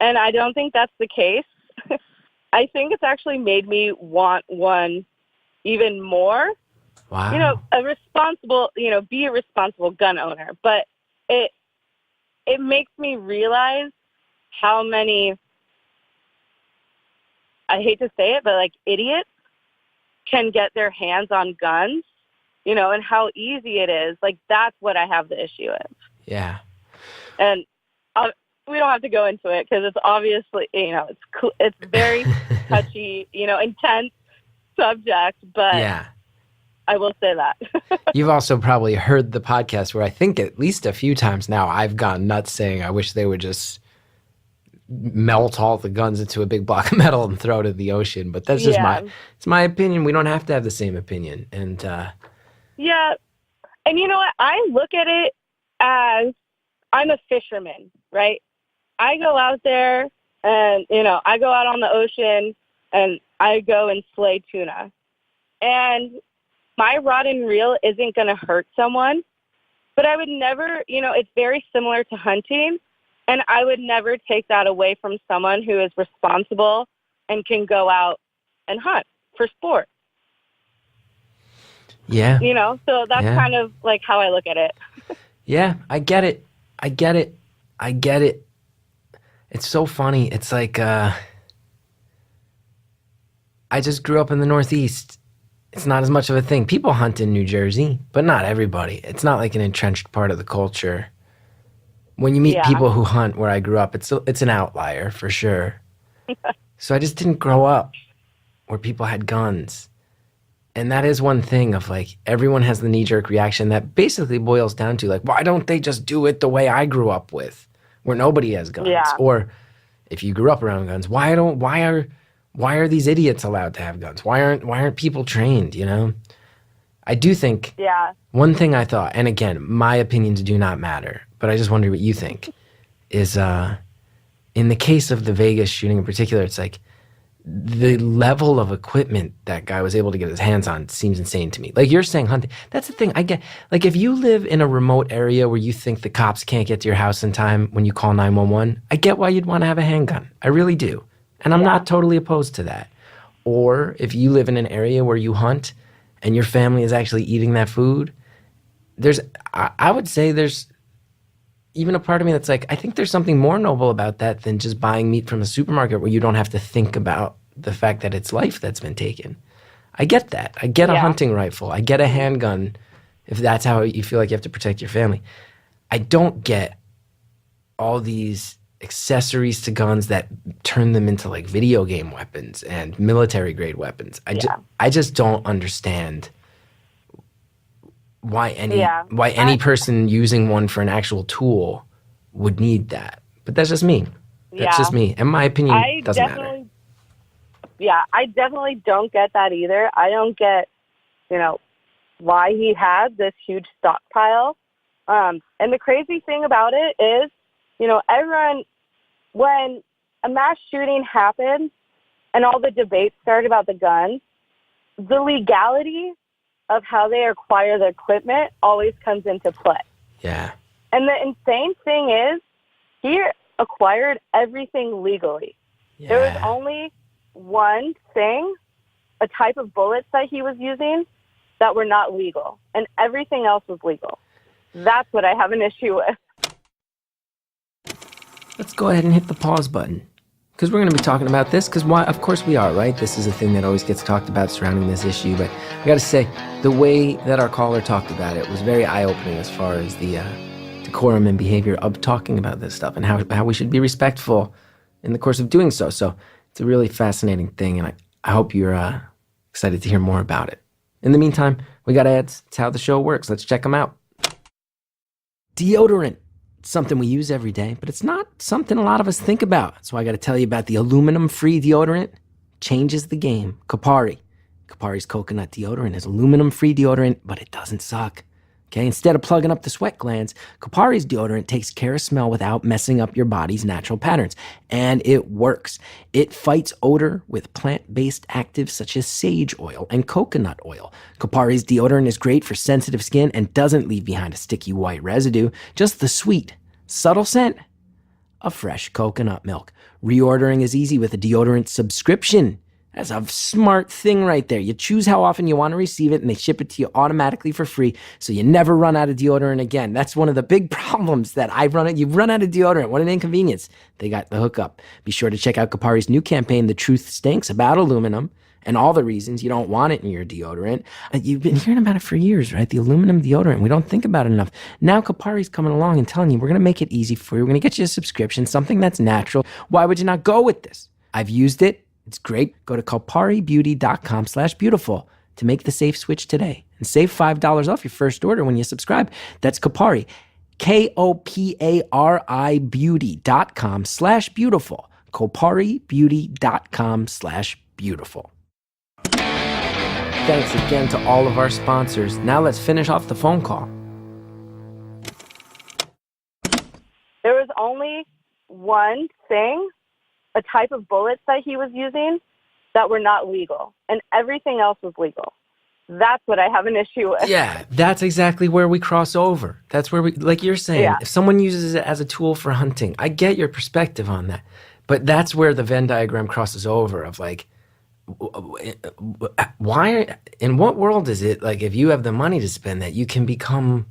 I don't think that's the case. I think it's actually made me want one even more. Wow. You know, be a responsible gun owner. But it makes me realize how many, I hate to say it, but like idiots can get their hands on guns and how easy it is. Like, that's what I have the issue with. Yeah. And we don't have to go into it because it's obviously, it's very touchy, intense subject, but yeah. I will say that. You've also probably heard the podcast where I think at least a few times now I've gone nuts saying I wish they would just melt all the guns into a big block of metal and throw it in the ocean. But that's just it's my opinion. We don't have to have the same opinion. And yeah. And you know what? I look at it as I'm a fisherman, right? I go out there and, I go out on the ocean and I go and slay tuna. And my rod and reel isn't going to hurt someone, but I would never, it's very similar to hunting. And I would never take that away from someone who is responsible and can go out and hunt for sport. Yeah. So that's kind of like how I look at it. Yeah, I get it. It's so funny. It's like I just grew up in the Northeast. It's not as much of a thing. People hunt in New Jersey, but not everybody. It's not like an entrenched part of the culture. When you meet people who hunt where I grew up, it's an outlier for sure. So I just didn't grow up where people had guns. And that is one thing of like, everyone has the knee-jerk reaction that basically boils down to like, why don't they just do it the way I grew up with, where nobody has guns? Yeah. Or if you grew up around guns, why are these idiots allowed to have guns? Why aren't people trained, I do think one thing I thought, and again, my opinions do not matter, but I just wonder what you think, is in the case of the Vegas shooting in particular, it's like the level of equipment that guy was able to get his hands on seems insane to me. Like you're saying hunting, that's the thing. I get, like if you live in a remote area where you think the cops can't get to your house in time when you call 911, I get why you'd want to have a handgun. I really do. And I'm not totally opposed to that. Or if you live in an area where you hunt and your family is actually eating that food, I would say there's even a part of me that's like, I think there's something more noble about that than just buying meat from a supermarket where you don't have to think about the fact that it's life that's been taken. I get that. I get a hunting rifle. I get a handgun if that's how you feel like you have to protect your family. I don't get all these accessories to guns that turn them into like video game weapons and military grade weapons. I just don't understand why any person using one for an actual tool would need that. But that's just me. That's just me. And my opinion doesn't matter. Yeah, I definitely don't get that either. I don't get, why he had this huge stockpile. And the crazy thing about it is, everyone, when a mass shooting happened and all the debates started about the guns, the legality of how they acquire the equipment always comes into play. Yeah. And the insane thing is, he acquired everything legally. Yeah. There was only one thing, a type of bullets that he was using that were not legal, and everything else was legal. That's what I have an issue with. Let's go ahead and hit the pause button, because we're going to be talking about this, because why? Of course we are, right? This is a thing that always gets talked about surrounding this issue, but I got to say, the way that our caller talked about it was very eye-opening as far as the decorum and behavior of talking about this stuff and how we should be respectful in the course of doing so. So it's a really fascinating thing, and I hope you're excited to hear more about it. In the meantime, we got ads. It's how the show works. Let's check them out. Deodorant. It's something we use every day, but it's not something a lot of us think about. So I got to tell you about the aluminum-free deodorant. Changes the game. Kopari. Kopari's coconut deodorant is aluminum-free deodorant, but it doesn't suck. Okay, instead of plugging up the sweat glands, Kopari's deodorant takes care of smell without messing up your body's natural patterns. And it works. It fights odor with plant-based actives such as sage oil and coconut oil. Kopari's deodorant is great for sensitive skin and doesn't leave behind a sticky white residue, just the sweet, subtle scent of fresh coconut milk. Reordering is easy with a deodorant subscription. That's a smart thing right there. You choose how often you want to receive it, and they ship it to you automatically for free, so you never run out of deodorant again. That's one of the big problems that I've run into. You run out of deodorant. What an inconvenience. They got the hookup. Be sure to check out Kopari's new campaign, The Truth Stinks, about aluminum, and all the reasons you don't want it in your deodorant. You've been hearing about it for years, right? The aluminum deodorant. We don't think about it enough. Now Kopari's coming along and telling you, we're going to make it easy for you. We're going to get you a subscription, something that's natural. Why would you not go with this? I've used it. It's great. Go to koparibeauty.com/beautiful to make the safe switch today and save $5 off your first order when you subscribe. That's Kopari, KOPARI beauty.com/beautiful. koparibeauty.com/beautiful. Thanks again to all of our sponsors. Now let's finish off the phone call. There was only one thing, a type of bullets that he was using that were not legal, and everything else was legal. That's what I have an issue with. Yeah, that's exactly where we cross over. That's where we, like you're saying, if someone uses it as a tool for hunting, I get your perspective on that. But that's where the Venn diagram crosses over of like, why, in what world is it, like, if you have the money to spend that, you can become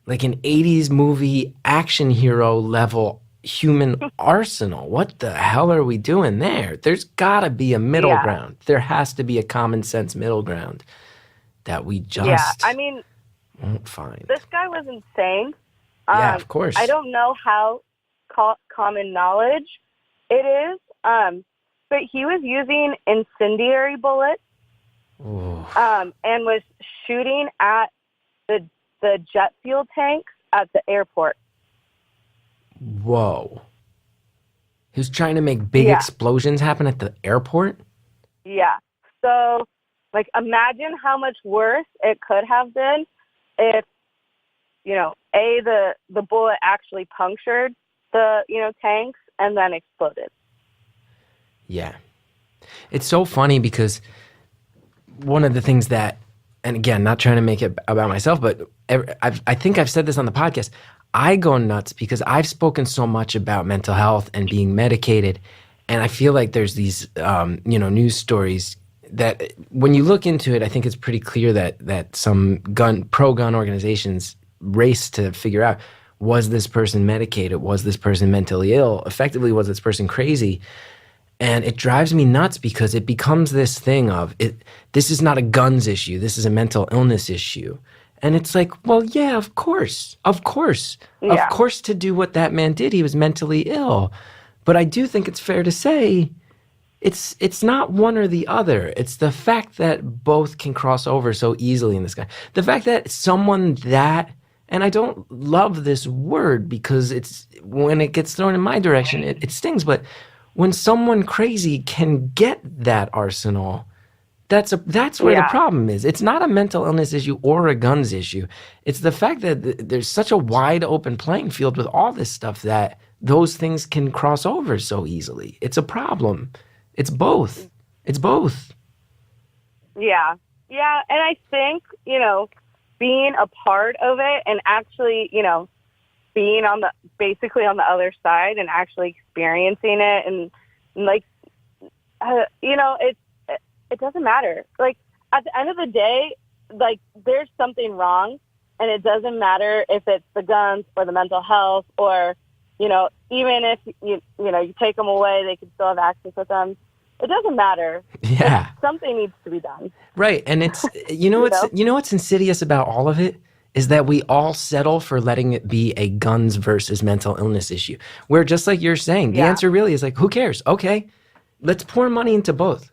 like an 80s movie action hero level human arsenal? What the hell are we doing there? There's got to be a middle ground. There has to be a common sense middle ground that we just won't find. This guy was insane. Yeah, of course. I don't know how common knowledge it is, but he was using incendiary bullets and was shooting at the jet fuel tanks at the airport. Whoa. He was trying to make big explosions happen at the airport? Yeah. So, like, imagine how much worse it could have been if, the bullet actually punctured the, tanks and then exploded. Yeah. It's so funny because one of the things that, and again, not trying to make it about myself, but I think I've said this on the podcast, I go nuts because I've spoken so much about mental health and being medicated, and I feel like there's these, news stories that when you look into it, I think it's pretty clear that some pro-gun organizations race to figure out, was this person medicated? Was this person mentally ill? Effectively, was this person crazy? And it drives me nuts because it becomes this thing of, this is not a guns issue, this is a mental illness issue. And it's like, well, yeah, of course. Yeah. Of course, to do what that man did, he was mentally ill. But I do think it's fair to say it's not one or the other. It's the fact that both can cross over so easily in this guy. The fact that someone that, and I don't love this word because it's, when it gets thrown in my direction, it stings. But when someone crazy can get that arsenal, that's where the problem is. It's not a mental illness issue or a guns issue. It's the fact that there's such a wide open playing field with all this stuff that those things can cross over so easily. It's a problem. It's both. It's both. Yeah. Yeah. And I think, being a part of it and actually, being basically on the other side and actually experiencing it and like, it doesn't matter. Like, at the end of the day, like, there's something wrong, and it doesn't matter if it's the guns or the mental health or, even if you take them away, they can still have access with them. It doesn't matter. Yeah. Something needs to be done. Right. And it's, what's insidious about all of it is that we all settle for letting it be a guns versus mental illness issue, where, just like you're saying, the answer really is like, who cares? Okay, let's pour money into both.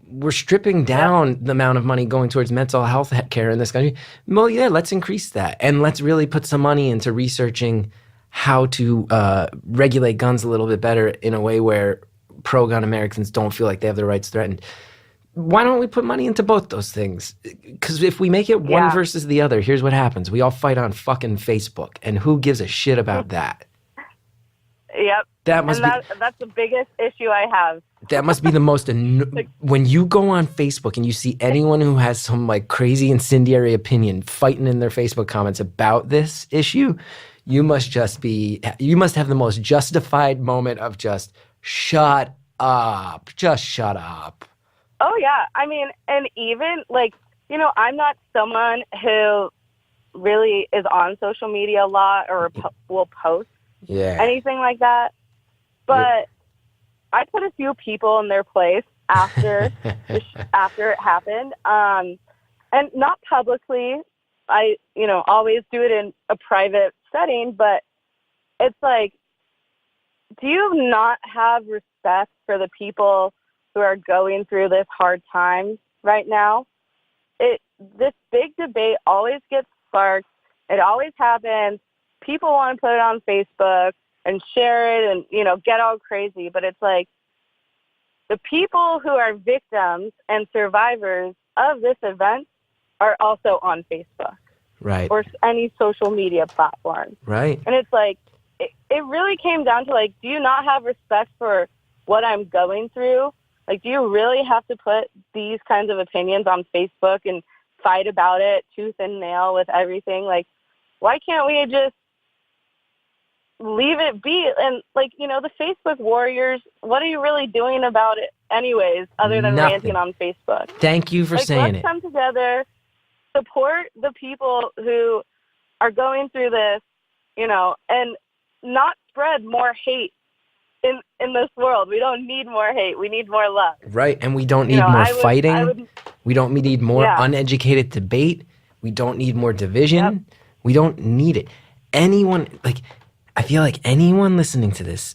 We're stripping down the amount of money going towards mental health care in this country. Well, yeah, let's increase that. And let's really put some money into researching how to regulate guns a little bit better in a way where pro-gun Americans don't feel like they have their rights threatened. Why don't we put money into both those things? Because if we make it one versus the other, here's what happens. We all fight on fucking Facebook. And who gives a shit about that? Yep. That's the biggest issue I have. That must be the most when you go on Facebook and you see anyone who has some like crazy incendiary opinion fighting in their Facebook comments about this issue, you must have the most justified moment of just shut up. Just shut up. Oh yeah. I mean, and even like, I'm not someone who really is on social media a lot or will post anything like that. But I put a few people in their place after after it happened. And not publicly. I, always do it in a private setting, but it's like, do you not have respect for the people who are going through this hard time right now? This big debate always gets sparked. It always happens. People want to put it on Facebook and share it and, get all crazy. But it's like the people who are victims and survivors of this event are also on Facebook. Right. Or any social media platform. Right. And it's like, it really came down to, like, do you not have respect for what I'm going through? Like, do you really have to put these kinds of opinions on Facebook and fight about it tooth and nail with everything? Like, why can't we just leave it be? And, like, the Facebook warriors, what are you really doing about it anyways, other than Nothing. ranting on Facebook? Thank you for saying let's it. come together, support the people who are going through this, and not spread more hate in this world. We don't need more hate. We need more love. Right, and we don't need more fighting. We don't need more uneducated debate. We don't need more division. Yep. We don't need it. I feel like anyone listening to this,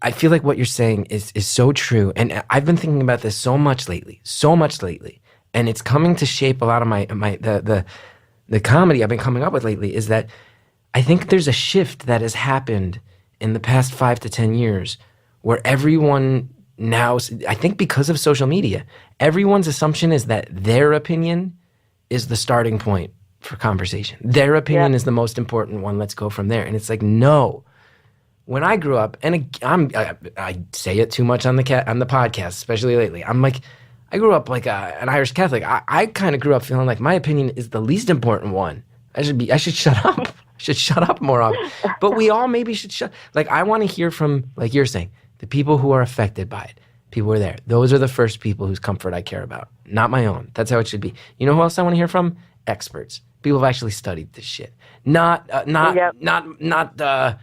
I feel like what you're saying is so true. And I've been thinking about this so much lately. And it's coming to shape a lot of the comedy I've been coming up with lately, is that I think there's a shift that has happened in the past 5 to 10 years where everyone now, I think because of social media, everyone's assumption is that their opinion is the starting point for conversation. Their opinion is the most important one. Let's go from there. And it's like, no. When I grew up, and I say it too much on the podcast, especially lately. I grew up like an Irish Catholic. I kind of grew up feeling like my opinion is the least important one. I should shut up. I should shut up more often. But we all maybe should shut. Like, I want to hear from, like you're saying, the people who are affected by it. People who are there. Those are the first people whose comfort I care about, not my own. That's how it should be. You know who else I want to hear from? Experts. People who've actually studied this shit. Not the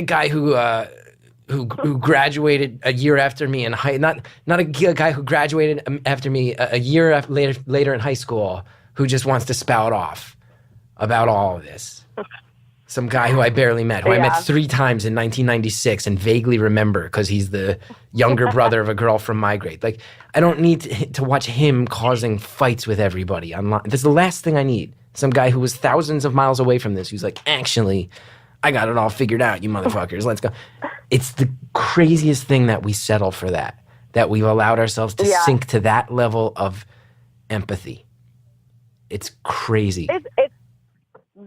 guy who graduated a year after me in high. Not a guy who graduated after me a year later in high school who just wants to spout off about all of this. Some guy who I barely met, who I met 3 times in 1996 and vaguely remember because he's the younger brother of a girl from my grade. Like, I don't need to watch him causing fights with everybody online. This is the last thing I need. Some guy who was thousands of miles away from this who's like, actually, I got it all figured out, you motherfuckers. Let's go. It's the craziest thing that we settle for that we've allowed ourselves to sink to that level of empathy. It's crazy. It's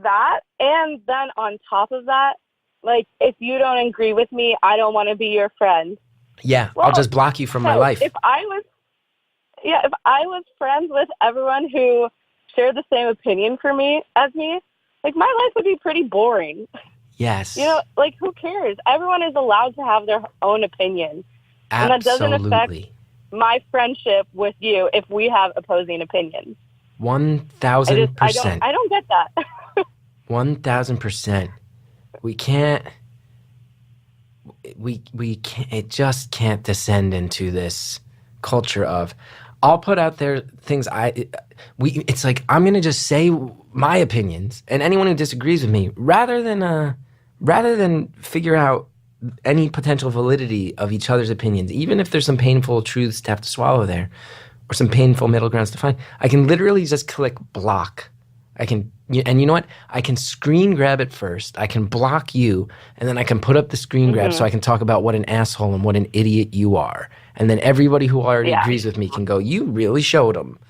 that, and then on top of that, like, if you don't agree with me, I don't want to be your friend. Yeah, well, I'll just block you from my life. If I was friends with everyone who shared the same opinion as me, like, my life would be pretty boring. Yes. Like, who cares? Everyone is allowed to have their own opinion. Absolutely. And that doesn't affect my friendship with you if we have opposing opinions. 1,000%. I don't get that. 1,000%. We can't. It just can't descend into this culture of, I'll put out there things it's like, I'm gonna just say my opinions, and anyone who disagrees with me, rather than figure out any potential validity of each other's opinions, even if there's some painful truths to have to swallow there, or some painful middle grounds to find, I can literally just click block. And you know what? I can screen grab it first. I can block you, and then I can put up the screen grab so I can talk about what an asshole and what an idiot you are. And then everybody who already agrees with me can go, you really showed them.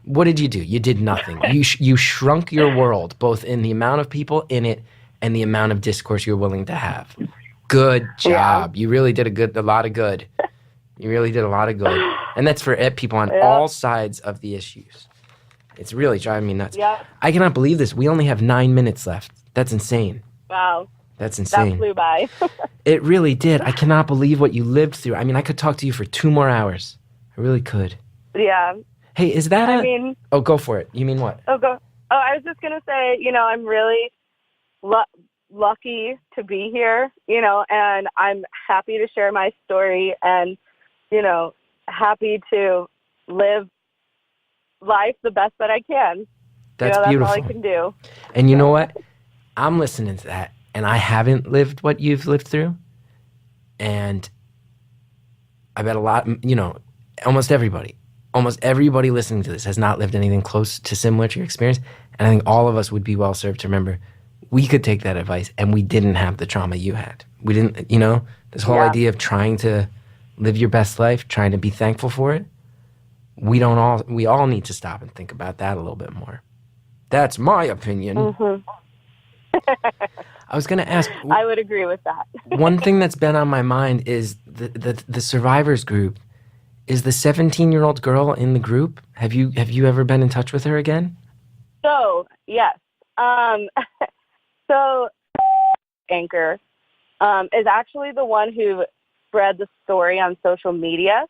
What did you do? You did nothing. You shrunk your world, both in the amount of people in it and the amount of discourse you're willing to have. Good job. You really did a lot of good. You really did a lot of good. And that's for people on all sides of the issues. It's really driving me nuts. Yeah. I cannot believe this. We only have 9 minutes left. That's insane. Wow. That's insane. That flew by. It really did. I cannot believe what you lived through. I mean, I could talk to you for 2 more hours. I really could. Yeah. Hey, is that Oh, go for it. You mean what? Oh, I was just going to say, I'm really lucky to be here, and I'm happy to share my story. And, happy to live life the best that I can. That's that's beautiful. all I can do. And you know what? I'm listening to that, and I haven't lived what you've lived through. And I bet almost everybody listening to this has not lived anything close to similar to your experience. And I think all of us would be well served to remember we could take that advice, and we didn't have the trauma you had. We didn't, this whole idea of trying to live your best life, trying to be thankful for it. We all need to stop and think about that a little bit more. That's my opinion. Mm-hmm. I was going to ask. I would agree with that. One thing that's been on my mind is the survivors group. Is the 17-year-old girl in the group? Have you ever been in touch with her again? So, yes. So, Anchor is actually the one who spread the story on social media.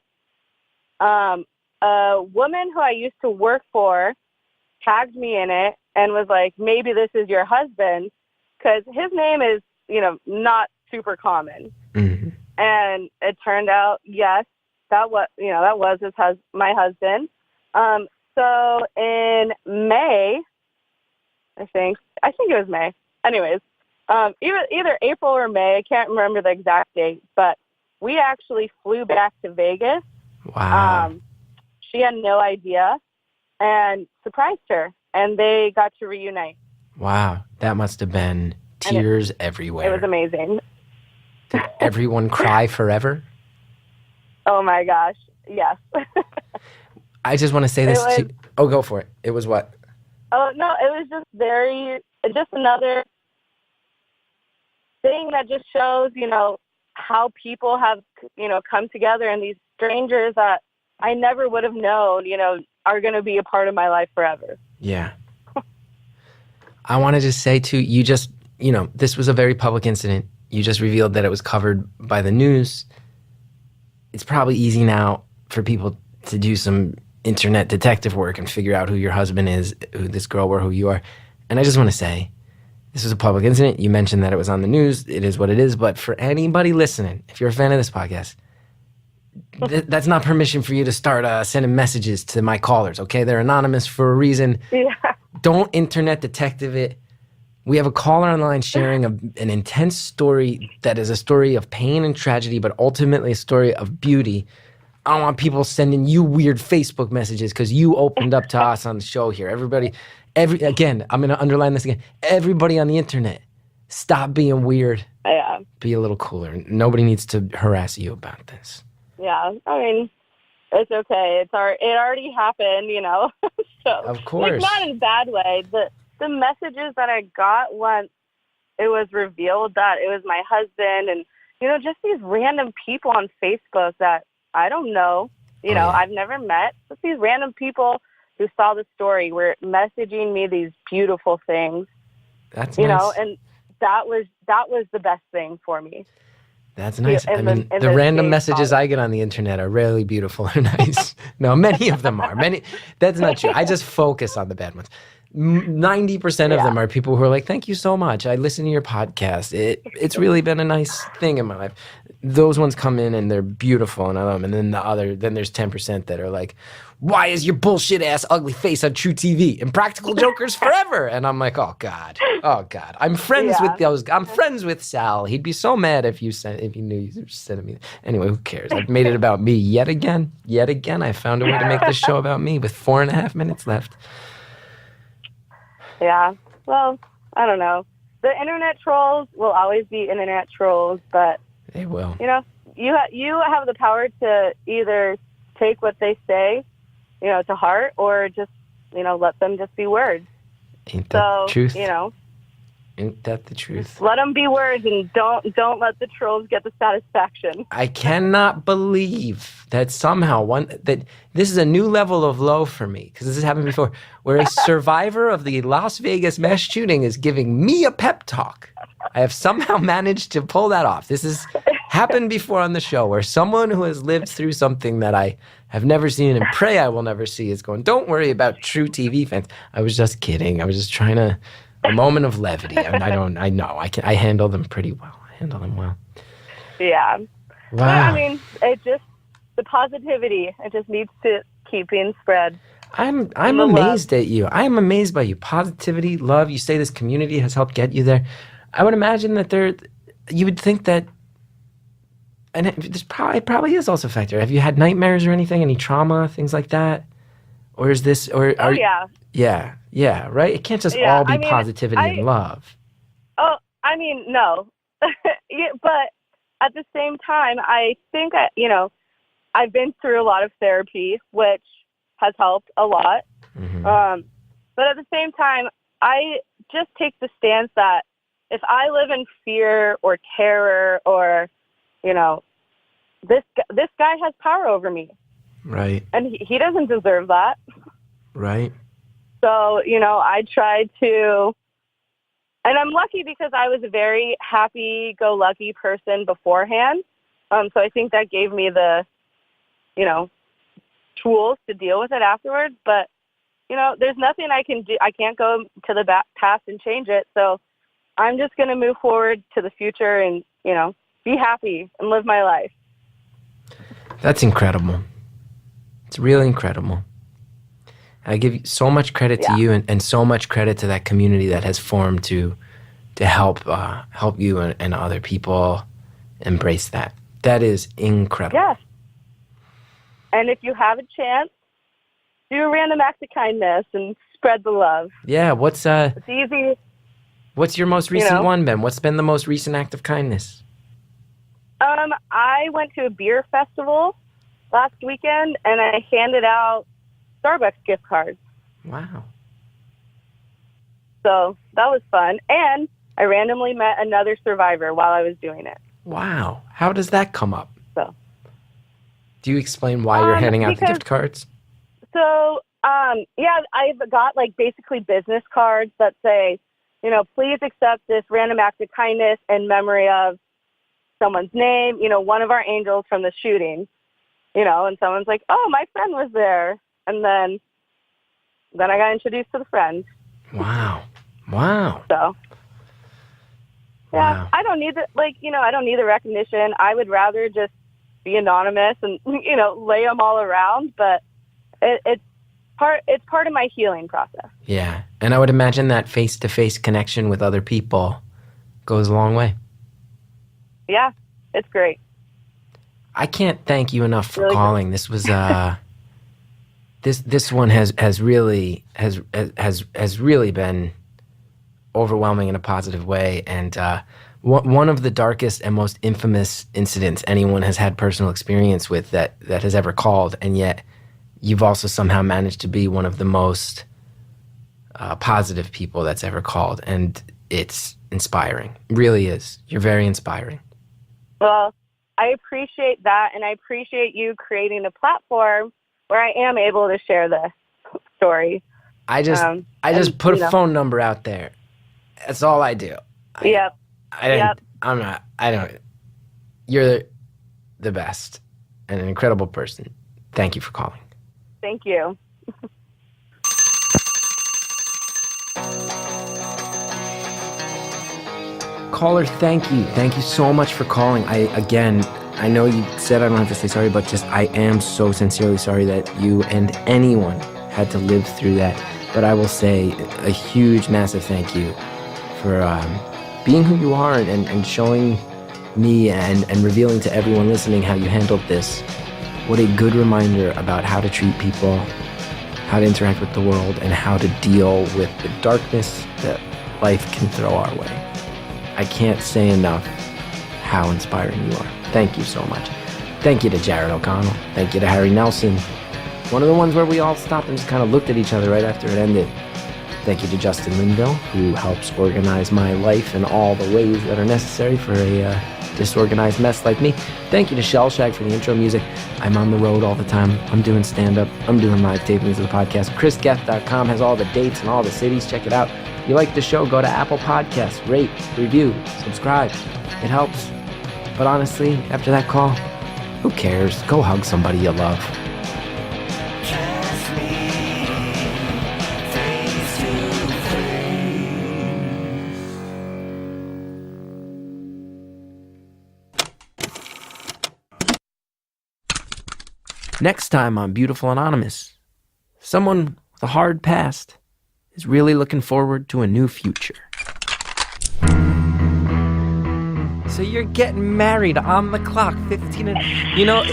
A woman who I used to work for tagged me in it and was like, maybe this is your husband, because his name is, not super common. Mm-hmm. And it turned out, yes, that was my husband. So in May, I think it was May. Anyways, either April or May, I can't remember the exact date, but we actually flew back to Vegas. Wow. She had no idea and surprised her, and they got to reunite. Wow. That must have been tears everywhere. It was amazing. Did everyone cry forever? Oh my gosh. Yes. I just want to say this too. Oh, go for it. It was what? Oh, no, it was just another thing that just shows, how people have, come together, and these strangers that I never would have known, are going to be a part of my life forever. Yeah. I want to just say too, you just, this was a very public incident. You just revealed that it was covered by the news. It's probably easy now for people to do some internet detective work and figure out who your husband is, who this girl were, who you are. And I just want to say, this was a public incident. You mentioned that it was on the news. It is what it is. But for anybody listening, if you're a fan of this podcast, that's not permission for you to start sending messages to my callers, okay? They're anonymous for a reason. Yeah. Don't internet detective it. We have a caller on the line sharing an intense story that is a story of pain and tragedy, but ultimately a story of beauty. I don't want people sending you weird Facebook messages because you opened up to us on the show here. Again, I'm going to underline this again. Everybody on the internet, stop being weird. Yeah. Be a little cooler. Nobody needs to harass you about this. Yeah. I mean, it's okay. It already happened, So Of course. Not in a bad way. The messages that I got once it was revealed that it was my husband, and, just these random people on Facebook that I don't know, I've never met, but these random people who saw the story were messaging me these beautiful things. That's nice. And that was the best thing for me. That's nice. The random messages I get on the internet are rarely beautiful or nice. No, many of them are. That's not true. I just focus on the bad ones. 90% of them are people who are like, thank you so much. I listen to your podcast. It's really been a nice thing in my life. Those ones come in and they're beautiful and I love them. And then there's 10% that are like, why is your bullshit ass ugly face on True TV? Impractical Jokers forever. And I'm like, oh God. I'm friends with those. I'm friends with Sal. He'd be so mad if you knew you were sending me. Anyway, who cares? I've made it about me yet again. I found a way to make this show about me with 4.5 minutes left. Yeah. Well, I don't know. The internet trolls will always be internet trolls, but they will. You have the power to either take what they say, to heart, or just, let them just be words. Ain't that the truth? Ain't that the truth? Let them be words, and don't let the trolls get the satisfaction. I cannot believe that somehow that this is a new level of low for me, because this has happened before, where a survivor of the Las Vegas mass shooting is giving me a pep talk. I have somehow managed to pull that off. This has happened before on the show, where someone who has lived through something that I have never seen and pray I will never see is going, don't worry about True TV fans. I was just kidding. I was just trying to... A moment of levity. I handle them pretty well. I handle them well. Yeah. Wow. But, it just, the positivity. It just needs to keep being spread. I'm the amazed at you. I am amazed by you. Positivity, love. You say this community has helped get you there. I would imagine that you would think that, and it probably is also a factor. Have you had nightmares or anything? Any trauma, things like that? Or is this, or Oh, yeah. Yeah, right? It can't just Yeah, all be I mean, positivity and love. Oh, I mean, no. Yeah, but at the same time, I think, I've been through a lot of therapy, which has helped a lot. Mm-hmm. But at the same time, I just take the stance that if I live in fear or terror or, this guy has power over me. Right. And he doesn't deserve that. Right. So, I try to, and I'm lucky because I was a very happy-go-lucky person beforehand. So I think that gave me the, tools to deal with it afterwards. But, there's nothing I can do. I can't go to the past and change it. So I'm just going to move forward to the future and, be happy and live my life. That's incredible. It's really incredible. I give you so much credit to you and so much credit to that community that has formed to help you and other people embrace that. That is incredible. Yes. And if you have a chance, do a random act of kindness and spread the love. Yeah. It's easy. What's your most recent one, Ben? What's been the most recent act of kindness? I went to a beer festival last weekend, and I handed out Starbucks gift cards. Wow. So that was fun. And I randomly met another survivor while I was doing it. Wow. How does that come up? So, do you explain why you're handing out the gift cards? So, I've got basically business cards that say, please accept this random act of kindness in memory of someone's name, one of our angels from the shooting, and someone's like, oh, my friend was there. And then I got introduced to the friend. Wow. So, yeah, wow. I don't need I don't need the recognition. I would rather just be anonymous and, lay them all around. But it's part of my healing process. Yeah. And I would imagine that face-to-face connection with other people goes a long way. Yeah, it's great. I can't thank you enough for really calling. This was this one has really been overwhelming in a positive way, and one of the darkest and most infamous incidents anyone has had personal experience with that has ever called, and yet you've also somehow managed to be one of the most positive people that's ever called, and it's inspiring. It really is. You're very inspiring. Well, I appreciate that, and I appreciate you creating a platform where I am able to share this story. I just put a phone number out there. That's all I do. Yep. You're the best and an incredible person. Thank you for calling. Thank you. Caller, thank you. Thank you so much for calling. I know you said I don't have to say sorry, but I am so sincerely sorry that you and anyone had to live through that. But I will say a huge, massive thank you for being who you are and showing me and revealing to everyone listening how you handled this. What a good reminder about how to treat people, how to interact with the world, and how to deal with the darkness that life can throw our way. I can't say enough how inspiring you are. Thank you so much. Thank you to Jared O'Connell. Thank you to Harry Nelson. One of the ones where we all stopped and just kind of looked at each other right after it ended. Thank you to Justin Linville, who helps organize my life in all the ways that are necessary for a disorganized mess like me. Thank you to Shellshag for the intro music. I'm on the road all the time. I'm doing stand-up. I'm doing live tapings of the podcast. ChrisGethard.com has all the dates and all the cities. Check it out. If you like the show, go to Apple Podcasts, rate, review, subscribe. It helps. But honestly, after that call, who cares? Go hug somebody you love. Just me, face to face. Next time on Beautiful Anonymous, someone with a hard past is really looking forward to a new future. So you're getting married on the clock, 15 and... You know,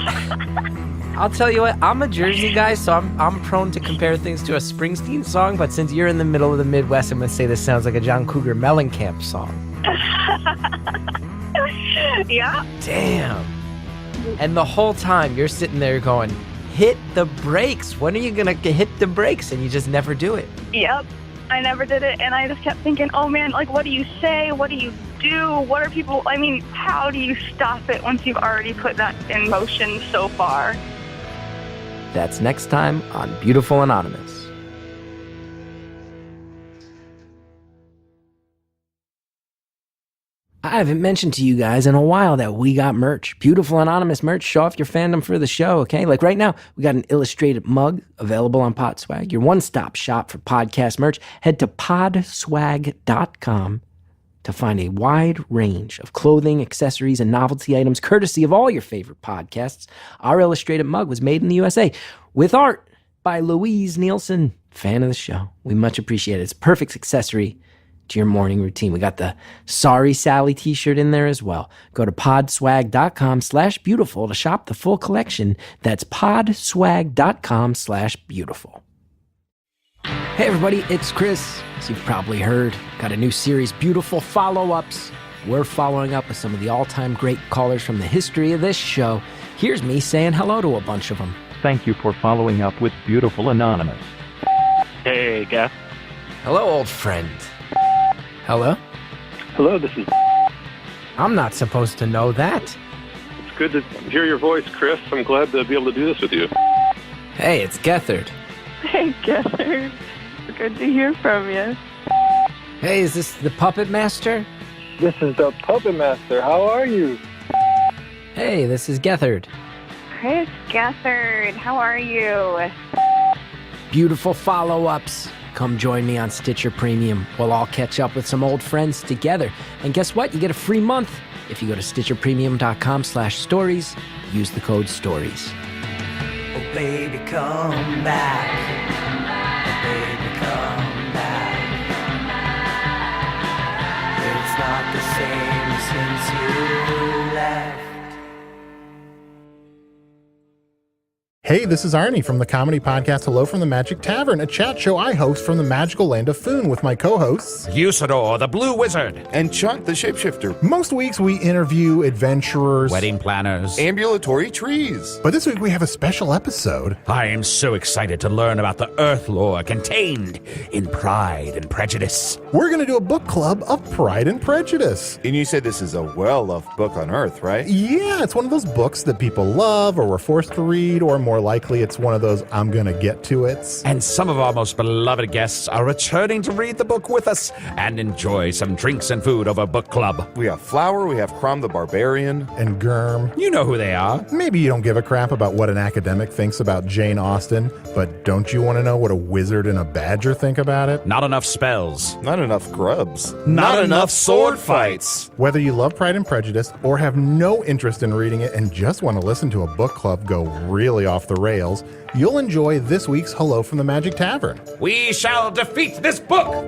I'll tell you what, I'm a Jersey guy, so I'm prone to compare things to a Springsteen song, but since you're in the middle of the Midwest, I'm going to say this sounds like a John Cougar Mellencamp song. Yeah. Damn. And the whole time you're sitting there going, hit the brakes. When are you going to hit the brakes? And you just never do it. Yep. I never did it, and I just kept thinking, oh man, like, what do you say? What do you do? What are people, I mean, how do you stop it once you've already put that in motion so far? That's next time on Beautiful Anonymous. I haven't mentioned to you guys in a while that we got merch. Beautiful Anonymous merch. Show off your fandom for the show, okay? Like right now, we got an illustrated mug available on Podswag, your one-stop shop for podcast merch. Head to podswag.com to find a wide range of clothing, accessories, and novelty items courtesy of all your favorite podcasts. Our illustrated mug was made in the USA with art by Louise Nielsen, fan of the show. We much appreciate it. It's a perfect accessory to your morning routine. We got the Sorry Sally t-shirt in there as well. Go to podswag.com/beautiful to shop the full collection. That's podswag.com/beautiful. Hey everybody, it's Chris. As you've probably heard, got a new series, Beautiful Follow-Ups. We're following up with some of the all-time great callers from the history of this show. Here's me saying hello to a bunch of them. Thank you for following up with Beautiful Anonymous. Hey, Gaff. Hello, old friend. Hello? Hello, this is... I'm not supposed to know that. It's good to hear your voice, Chris. I'm glad to be able to do this with you. Hey, it's Gethard. Hey, Gethard. Good to hear from you. Hey, is this the Puppet Master? This is the Puppet Master. How are you? Hey, this is Gethard. Chris Gethard, how are you? Beautiful follow-ups. Come join me on Stitcher Premium. We'll all catch up with some old friends together. And guess what? You get a free month if you go to stitcherpremium.com/stories. Use the code STORIES. Oh baby, come back. Oh baby, come back. It's not the same since you left. Hey, this is Arnie from the comedy podcast Hello from the Magic Tavern, a chat show I host from the magical land of Foon with my co-hosts Usador, the Blue Wizard, and Chunt, the Shapeshifter. Most weeks we interview adventurers, wedding planners, ambulatory trees. But this week we have a special episode. I am so excited to learn about the Earth lore contained in Pride and Prejudice. We're going to do a book club of Pride and Prejudice. And you said this is a well-loved book on Earth, right? Yeah, it's one of those books that people love or were forced to read, or more likely it's one of those I'm gonna get to it. And some of our most beloved guests are returning to read the book with us and enjoy some drinks and food over book club. We have Flower, we have Crom the Barbarian. And Germ. You know who they are. Maybe you don't give a crap about what an academic thinks about Jane Austen, but don't you want to know what a wizard and a badger think about it? Not enough spells. Not enough grubs. Not enough sword fights. Whether you love Pride and Prejudice or have no interest in reading it and just want to listen to a book club go really off the rails, you'll enjoy this week's Hello from the Magic Tavern. We shall defeat this book.